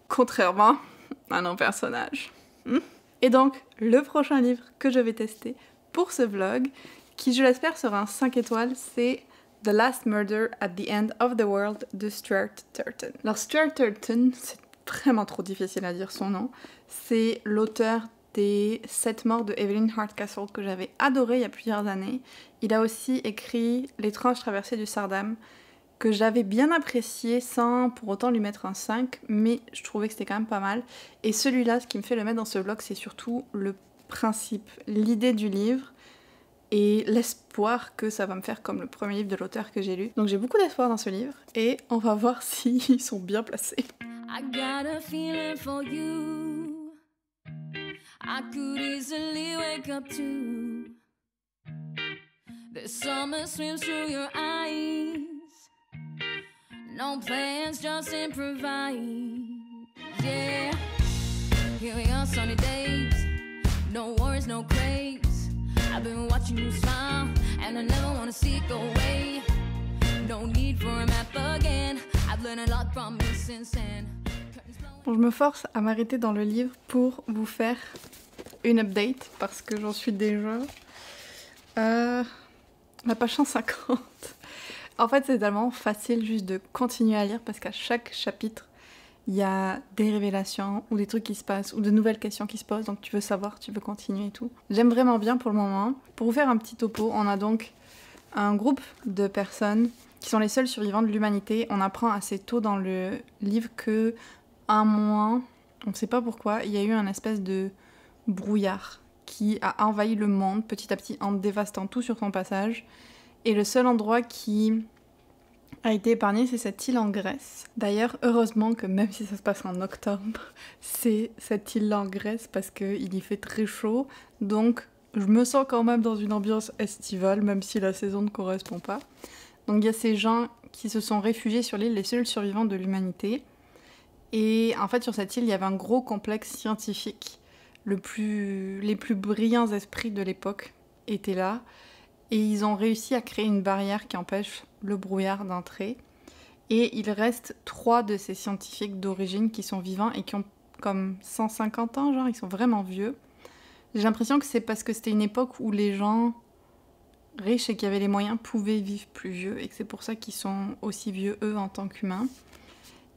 Contrairement à nos personnages. Et donc, le prochain livre que je vais tester pour ce vlog, qui je l'espère sera un 5 étoiles, c'est The Last Murder at the End of the World de Stuart Turton. Alors Stuart Turton, c'est vraiment trop difficile à dire son nom. C'est l'auteur des 7 morts de Evelyn Hardcastle que j'avais adoré il y a plusieurs années. Il a aussi écrit L'étrange traversée du Sardam, que j'avais bien apprécié sans pour autant lui mettre un 5, mais je trouvais que c'était quand même pas mal. Et celui-là, ce qui me fait le mettre dans ce vlog, c'est surtout le principe, l'idée du livre et l'espoir que ça va me faire comme le premier livre de l'auteur que j'ai lu. Donc j'ai beaucoup d'espoir dans ce livre et on va voir s'ils sont bien placés. I got a feeling for you. I could easily wake up to the summer swims through your eyes. No plans, just improvise. on sunny days. No worries, no craze. I've been watching you smile, and I never wanna see it go away. No need for a map again. I've learned a lot from you since then. Bon, je me force à m'arrêter dans le livre pour vous faire une update parce que j'en suis déjà à la page 150. En fait, c'est tellement facile juste de continuer à lire parce qu'à chaque chapitre, il y a des révélations ou des trucs qui se passent ou de nouvelles questions qui se posent, donc tu veux savoir, tu veux continuer et tout. J'aime vraiment bien pour le moment. Pour vous faire un petit topo, on a donc un groupe de personnes qui sont les seuls survivants de l'humanité. On apprend assez tôt dans le livre que un mois, on ne sait pas pourquoi, il y a eu un espèce de brouillard qui a envahi le monde petit à petit en dévastant tout sur son passage. Et le seul endroit qui a été épargné, c'est cette île en Grèce. D'ailleurs, heureusement que même si ça se passe en octobre, c'est cette île en Grèce parce qu'il y fait très chaud. Donc, je me sens quand même dans une ambiance estivale, même si la saison ne correspond pas. Donc, il y a ces gens qui se sont réfugiés sur l'île, les seuls survivants de l'humanité. Et en fait, sur cette île, il y avait un gros complexe scientifique. Les plus brillants esprits de l'époque étaient là. Et ils ont réussi à créer une barrière qui empêche le brouillard d'entrer. Et il reste 3 de ces scientifiques d'origine qui sont vivants et qui ont comme 150 ans, genre, ils sont vraiment vieux. J'ai l'impression que c'est parce que c'était une époque où les gens riches et qui avaient les moyens pouvaient vivre plus vieux et que c'est pour ça qu'ils sont aussi vieux, eux, en tant qu'humains.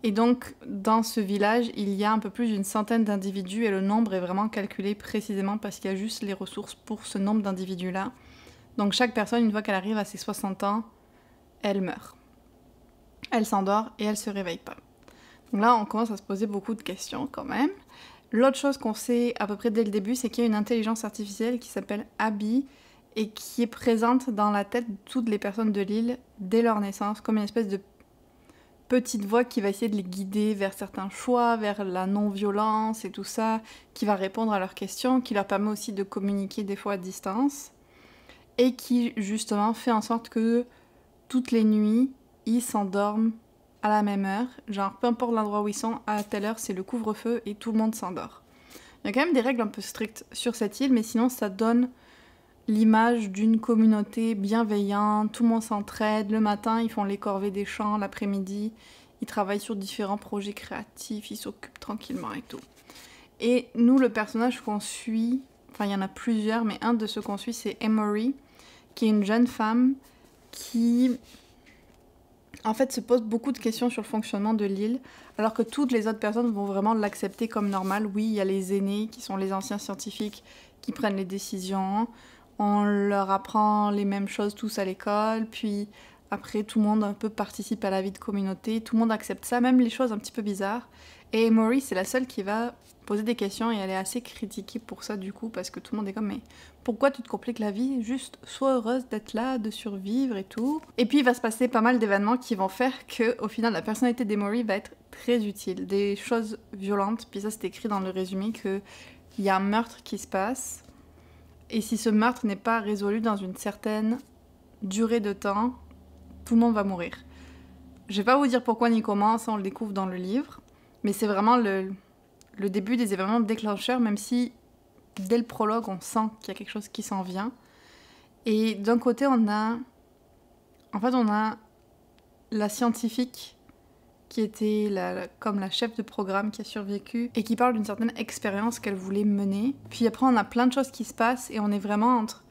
Et donc, dans ce village, il y a un peu plus d'une centaine d'individus et le nombre est vraiment calculé précisément parce qu'il y a juste les ressources pour ce nombre d'individus-là. Donc chaque personne, une fois qu'elle arrive à ses 60 ans, elle meurt. Elle s'endort et elle se réveille pas. Donc là, on commence à se poser beaucoup de questions quand même. L'autre chose qu'on sait à peu près dès le début, c'est qu'il y a une intelligence artificielle qui s'appelle Abby et qui est présente dans la tête de toutes les personnes de l'île dès leur naissance, comme une espèce de petite voix qui va essayer de les guider vers certains choix, vers la non-violence et tout ça, qui va répondre à leurs questions, qui leur permet aussi de communiquer des fois à distance. Et qui, justement, fait en sorte que toutes les nuits, ils s'endorment à la même heure. Genre, peu importe l'endroit où ils sont, à telle heure, c'est le couvre-feu et tout le monde s'endort. Il y a quand même des règles un peu strictes sur cette île, mais sinon, ça donne l'image d'une communauté bienveillante. Tout le monde s'entraide. Le matin, ils font les corvées des champs. L'après-midi, ils travaillent sur différents projets créatifs. Ils s'occupent tranquillement et tout. Et nous, le personnage qu'on suit... Enfin, il y en a plusieurs, mais un de ceux qu'on suit, c'est Emory, qui est une jeune femme qui, en fait, se pose beaucoup de questions sur le fonctionnement de l'île, alors que toutes les autres personnes vont vraiment l'accepter comme normal. Oui, il y a les aînés, qui sont les anciens scientifiques, qui prennent les décisions. On leur apprend les mêmes choses tous à l'école, puis après, tout le monde un peu participe à la vie de communauté. Tout le monde accepte ça, même les choses un petit peu bizarres. Et Emory, c'est la seule qui va poser des questions et elle est assez critiquée pour ça du coup parce que tout le monde est comme mais pourquoi tu te compliques la vie? Juste sois heureuse d'être là, de survivre et tout. Et puis il va se passer pas mal d'événements qui vont faire que au final la personnalité d'Emory va être très utile. Des choses violentes, puis ça c'est écrit dans le résumé que il y a un meurtre qui se passe et si ce meurtre n'est pas résolu dans une certaine durée de temps, tout le monde va mourir. Je vais pas vous dire pourquoi ni comment, ça on le découvre dans le livre, mais c'est vraiment le début des événements déclencheurs, même si dès le prologue, on sent qu'il y a quelque chose qui s'en vient. Et d'un côté, on a la scientifique qui était comme la chef de programme qui a survécu et qui parle d'une certaine expérience qu'elle voulait mener. Puis après, on a plein de choses qui se passent et on est vraiment entre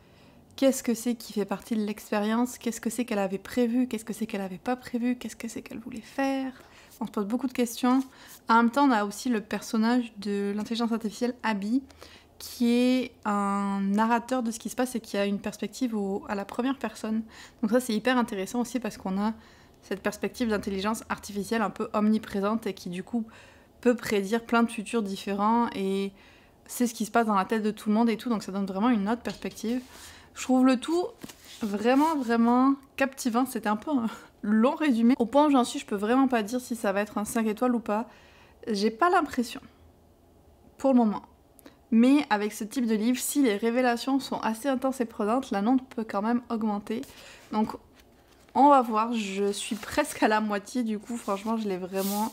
qu'est-ce que c'est qui fait partie de l'expérience, qu'est-ce que c'est qu'elle avait prévu, qu'est-ce que c'est qu'elle n'avait pas prévu, qu'est-ce que c'est qu'elle voulait faire. On se pose beaucoup de questions. En même temps, on a aussi le personnage de l'intelligence artificielle Abby, qui est un narrateur de ce qui se passe et qui a une perspective à la première personne. Donc ça, c'est hyper intéressant aussi parce qu'on a cette perspective d'intelligence artificielle un peu omniprésente et qui, du coup, peut prédire plein de futurs différents et c'est ce qui se passe dans la tête de tout le monde et tout. Donc ça donne vraiment une autre perspective. Je trouve le tout vraiment, vraiment captivant. C'était un peu un long résumé. Au point où j'en suis, je peux vraiment pas dire si ça va être un 5 étoiles ou pas. J'ai pas l'impression, pour le moment. Mais avec ce type de livre, si les révélations sont assez intenses et prenantes, la note peut quand même augmenter. Donc, on va voir. Je suis presque à la moitié, du coup, franchement, je l'ai vraiment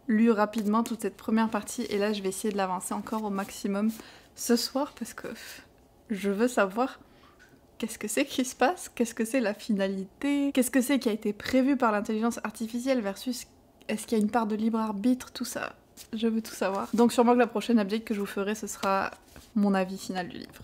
lu rapidement toute cette première partie et là je vais essayer de l'avancer encore au maximum ce soir parce que je veux savoir qu'est-ce que c'est qui se passe, qu'est-ce que c'est la finalité, qu'est-ce que c'est qui a été prévu par l'intelligence artificielle versus est-ce qu'il y a une part de libre arbitre, tout ça. Je veux tout savoir. Donc sûrement que la prochaine update que je vous ferai, ce sera mon avis final du livre.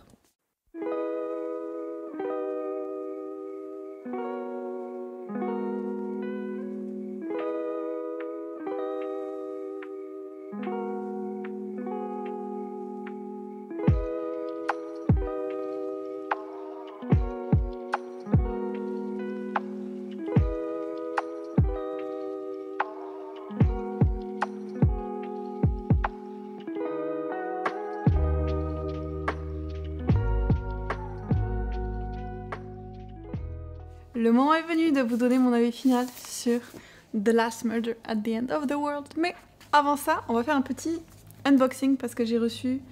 Le moment est venu de vous donner mon avis final sur The Last Murder at the End of the World. Mais avant ça, on va faire un petit unboxing parce que j'ai reçu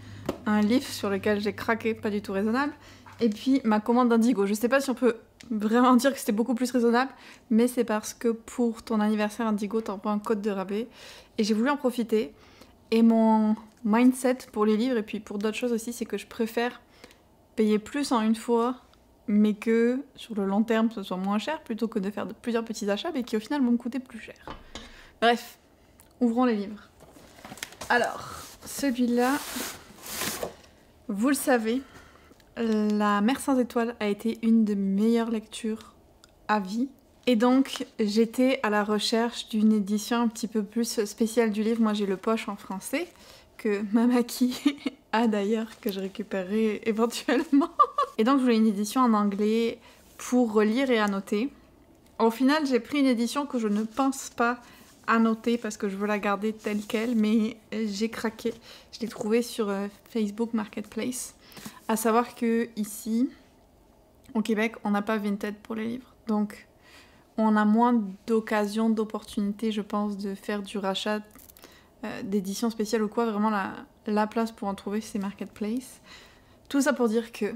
un livre sur lequel j'ai craqué, pas du tout raisonnable. Et puis ma commande d'Indigo. Je sais pas si on peut vraiment dire que c'était beaucoup plus raisonnable, mais c'est parce que pour ton anniversaire Indigo, t'envoies un code de rabais. Et j'ai voulu en profiter. Et mon mindset pour les livres et puis pour d'autres choses aussi, c'est que je préfère payer plus en une fois, mais que sur le long terme ce soit moins cher, plutôt que de faire plusieurs petits achats, mais qui au final vont me coûter plus cher. Bref, ouvrons les livres. Alors, celui-là, vous le savez, La Mer sans étoiles a été une de mes meilleures lectures à vie. Et donc, j'étais à la recherche d'une édition un petit peu plus spéciale du livre. Moi, j'ai le poche en français, que Mamaki a d'ailleurs, que je récupérerai éventuellement. Et donc, je voulais une édition en anglais pour relire et annoter. Au final, j'ai pris une édition que je ne pense pas annoter parce que je veux la garder telle qu'elle, mais j'ai craqué. Je l'ai trouvée sur Facebook Marketplace. À savoir que ici, au Québec, on n'a pas Vinted pour les livres. Donc, on a moins d'occasions, d'opportunités, je pense, de faire du rachat d'éditions spéciales ou quoi. Vraiment, la place pour en trouver, c'est Marketplace. Tout ça pour dire que,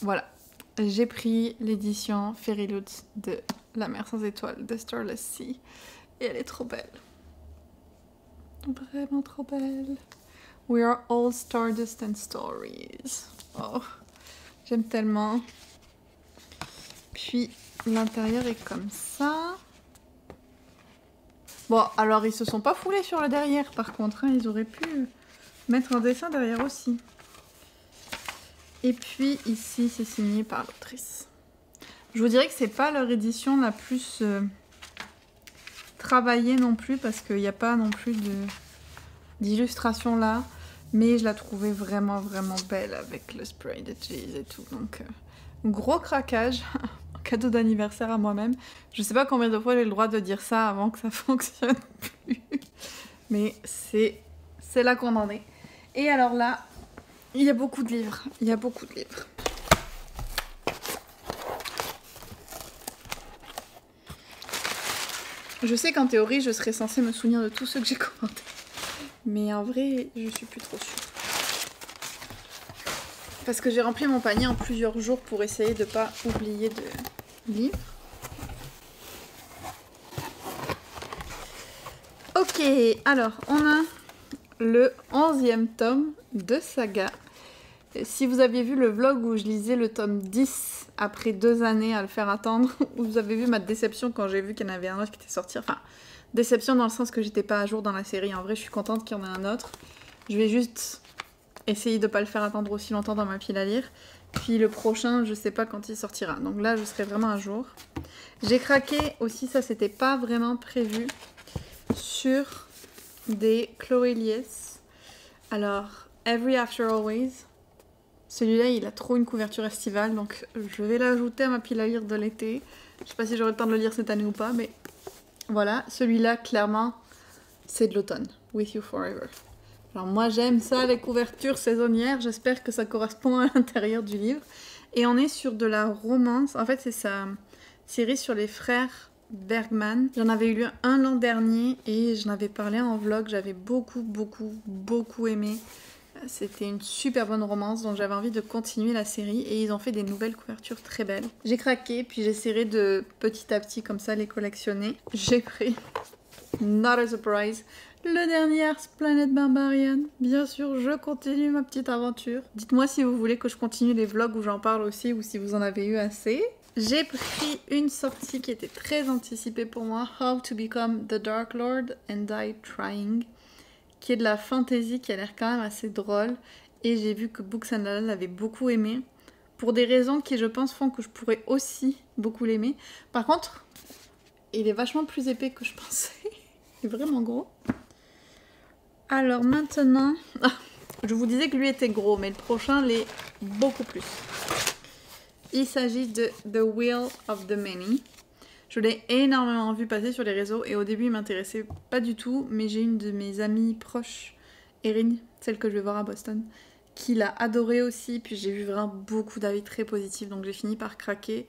voilà, j'ai pris l'édition Fairy Loot de La Mer sans étoiles de Starless Sea. Et elle est trop belle. Vraiment trop belle. We are all stardust and stories. Oh, j'aime tellement. Puis l'intérieur est comme ça. Bon, alors ils se sont pas foulés sur le derrière par contre, hein, ils auraient pu mettre un dessin derrière aussi. Et puis ici c'est signé par l'autrice. Je vous dirais que c'est pas leur édition la plus travaillée non plus parce qu'il n'y a pas non plus d'illustration là. Mais je la trouvais vraiment belle avec le spray de cheese et tout. Donc gros craquage. Cadeau d'anniversaire à moi-même. Je sais pas combien de fois j'ai le droit de dire ça avant que ça fonctionne plus. Mais c'est là qu'on en est. Et alors là, il y a beaucoup de livres. Il y a beaucoup de livres. Je sais qu'en théorie, je serais censée me souvenir de tous ceux que j'ai commandés. Mais en vrai, je suis plus trop sûre. Parce que j'ai rempli mon panier en plusieurs jours pour essayer de pas oublier de livres. Ok, alors on a le 11e tome de Saga. Si vous aviez vu le vlog où je lisais le tome 10 après 2 années à le faire attendre, vous avez vu ma déception quand j'ai vu qu'il y en avait un autre qui était sorti. Enfin, déception dans le sens que j'étais pas à jour dans la série. En vrai, je suis contente qu'il y en ait un autre. Je vais juste essayer de pas le faire attendre aussi longtemps dans ma pile à lire. Puis le prochain, je sais pas quand il sortira. Donc là, je serai vraiment à jour. J'ai craqué aussi, ça c'était pas vraiment prévu, sur des Chloé Lies. Alors, Every After Always. Celui-là, il a trop une couverture estivale, donc je vais l'ajouter à ma pile à lire de l'été. Je sais pas si j'aurai le temps de le lire cette année ou pas, mais voilà. Celui-là, clairement, c'est de l'automne. With You Forever. Alors moi j'aime ça, les couvertures saisonnières, j'espère que ça correspond à l'intérieur du livre. Et on est sur de la romance, en fait c'est sa série sur les frères Bergman. J'en avais lu un l'an dernier et j'en avais parlé en vlog, j'avais beaucoup aimé. C'était une super bonne romance, donc j'avais envie de continuer la série et ils ont fait des nouvelles couvertures très belles. J'ai craqué, puis j'essaierai de petit à petit comme ça les collectionner. J'ai pris, not a surprise, Le dernier Ars Planet Barbarian. Bien sûr, je continue ma petite aventure. Dites-moi si vous voulez que je continue les vlogs où j'en parle aussi ou si vous en avez eu assez. J'ai pris une sortie qui était très anticipée pour moi, How to Become the Dark Lord and Die Trying, qui est de la fantasy qui a l'air quand même assez drôle. Et j'ai vu que Books and Lala l'avait beaucoup aimé, pour des raisons qui je pense font que je pourrais aussi beaucoup l'aimer. Par contre, il est vachement plus épais que je pensais. Il est vraiment gros. Alors maintenant, je vous disais que lui était gros, mais le prochain l'est beaucoup plus. Il s'agit de The Will of the Many. Je l'ai énormément vu passer sur les réseaux et au début il m'intéressait pas du tout, mais j'ai une de mes amies proches, Erin, celle que je vais voir à Boston, qui l'a adoré aussi, puis j'ai vu vraiment beaucoup d'avis très positifs, donc j'ai fini par craquer.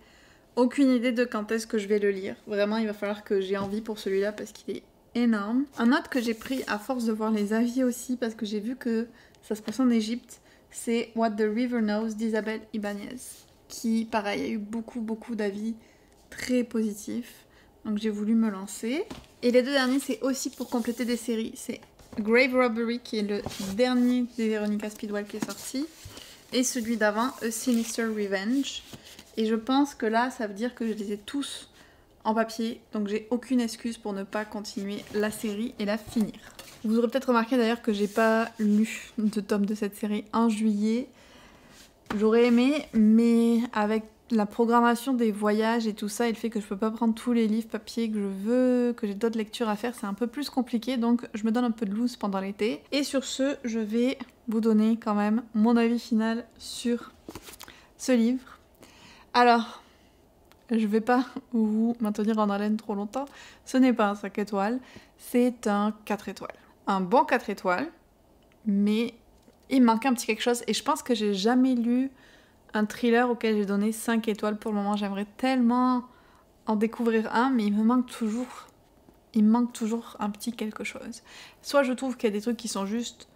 Aucune idée de quand est-ce que je vais le lire. Vraiment, il va falloir que j'ai envie pour celui-là parce qu'il est énorme. Un autre que j'ai pris à force de voir les avis aussi, parce que j'ai vu que ça se passe en Égypte, c'est What the River Knows d'Isabelle Ibanez, qui, pareil, a eu beaucoup d'avis très positifs. Donc j'ai voulu me lancer. Et les deux derniers, c'est aussi pour compléter des séries. C'est Grave Robbery, qui est le dernier des Veronica Speedwell qui est sorti, et celui d'avant, A Sinister Revenge. Et je pense que là, ça veut dire que je les ai tous en papier, donc j'ai aucune excuse pour ne pas continuer la série et la finir. Vous aurez peut-être remarqué d'ailleurs que j'ai pas lu de tome de cette série en juillet. J'aurais aimé, mais avec la programmation des voyages et tout ça, et le fait que je peux pas prendre tous les livres papier que je veux, que j'ai d'autres lectures à faire, c'est un peu plus compliqué, donc je me donne un peu de loose pendant l'été. Et sur ce, je vais vous donner quand même mon avis final sur ce livre. Alors, je vais pas vous maintenir en haleine trop longtemps, ce n'est pas un 5 étoiles, c'est un 4 étoiles. Un bon 4 étoiles, mais il manque un petit quelque chose, et je pense que j'ai jamais lu un thriller auquel j'ai donné 5 étoiles pour le moment. J'aimerais tellement en découvrir un, mais il me manque toujours un petit quelque chose. Soit je trouve qu'il y a des trucs qui sont juste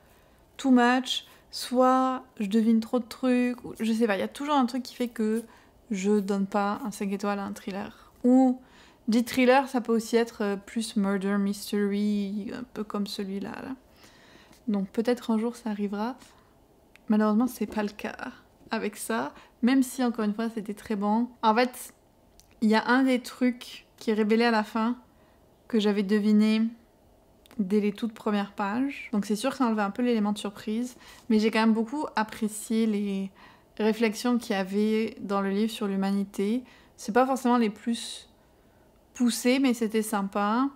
too much, soit je devine trop de trucs, ou je sais pas, il y a toujours un truc qui fait que je donne pas un 5 étoiles à un thriller. Ou, dit thriller, ça peut aussi être plus murder, mystery, un peu comme celui-là. Là. Donc peut-être un jour ça arrivera. Malheureusement, c'est pas le cas avec ça, même si encore une fois c'était très bon. En fait, il y a un des trucs qui est révélé à la fin que j'avais deviné dès les toutes premières pages. Donc c'est sûr que ça enlevait un peu l'élément de surprise, mais j'ai quand même beaucoup apprécié les réflexions qu'il y avait dans le livre sur l'humanité. C'est pas forcément les plus poussées, mais c'était sympa.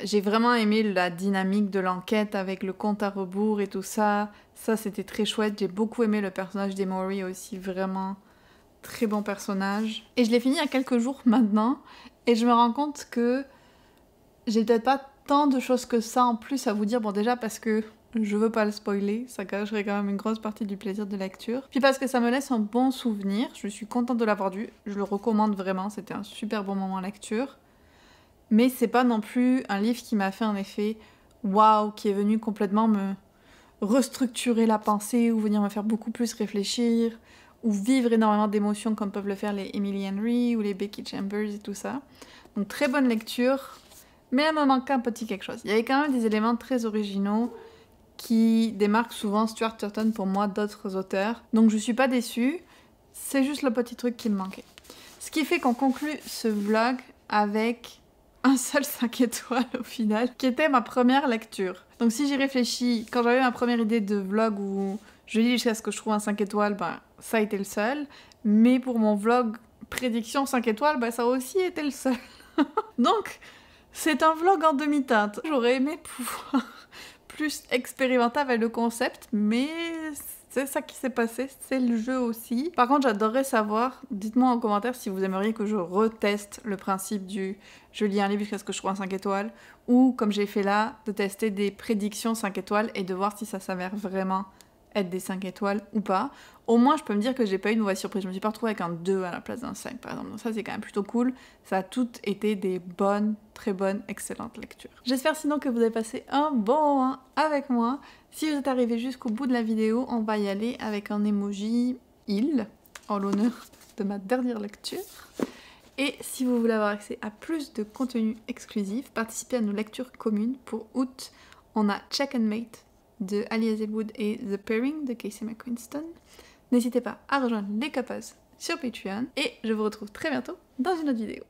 J'ai vraiment aimé la dynamique de l'enquête avec le compte à rebours et tout ça. Ça, c'était très chouette. J'ai beaucoup aimé le personnage d'Emory aussi, vraiment très bon personnage. Et je l'ai fini il y a quelques jours maintenant, et je me rends compte que j'ai peut-être pas tant de choses que ça en plus à vous dire. Bon, déjà parce que je veux pas le spoiler, ça gâcherait quand même une grosse partie du plaisir de lecture. Puis parce que ça me laisse un bon souvenir, je suis contente de l'avoir lu, je le recommande vraiment, c'était un super bon moment de lecture. Mais c'est pas non plus un livre qui m'a fait un effet waouh, qui est venu complètement me restructurer la pensée ou venir me faire beaucoup plus réfléchir ou vivre énormément d'émotions comme peuvent le faire les Emily Henry ou les Becky Chambers et tout ça. Donc très bonne lecture, mais elle me manquait un petit quelque chose. Il y avait quand même des éléments très originaux qui démarquent souvent Stuart Turton pour moi d'autres auteurs. Donc je suis pas déçue, c'est juste le petit truc qui me manquait. Ce qui fait qu'on conclut ce vlog avec un seul 5 étoiles au final, qui était ma première lecture. Donc si j'y réfléchis, quand j'avais ma première idée de vlog où je lis jusqu'à ce que je trouve un 5 étoiles, ben ça a été le seul. Mais pour mon vlog prédiction 5 étoiles, ben ça a aussi été le seul. Donc c'est un vlog en demi-teinte. J'aurais aimé pouvoir plus expérimenter avec le concept, mais c'est ça qui s'est passé, c'est le jeu aussi. Par contre, j'adorerais savoir, dites-moi en commentaire si vous aimeriez que je reteste le principe du je lis un livre jusqu'à ce que je trouve un 5 étoiles, ou comme j'ai fait là, de tester des prédictions 5 étoiles et de voir si ça s'avère vraiment être des 5 étoiles ou pas. Au moins, je peux me dire que j'ai pas eu une mauvaise surprise. Je me suis pas retrouvée avec un 2 à la place d'un 5, par exemple. Donc ça, c'est quand même plutôt cool. Ça a toutes été des bonnes, très bonnes, excellentes lectures. J'espère sinon que vous avez passé un bon moment avec moi. Si vous êtes arrivé jusqu'au bout de la vidéo, on va y aller avec un emoji île, en l'honneur de ma dernière lecture. Et si vous voulez avoir accès à plus de contenu exclusif, participez à nos lectures communes pour août. On a Check and Mate de Ali Hazelwood et The Pairing de Casey McQuiston. N'hésitez pas à rejoindre les Capas sur Patreon et je vous retrouve très bientôt dans une autre vidéo.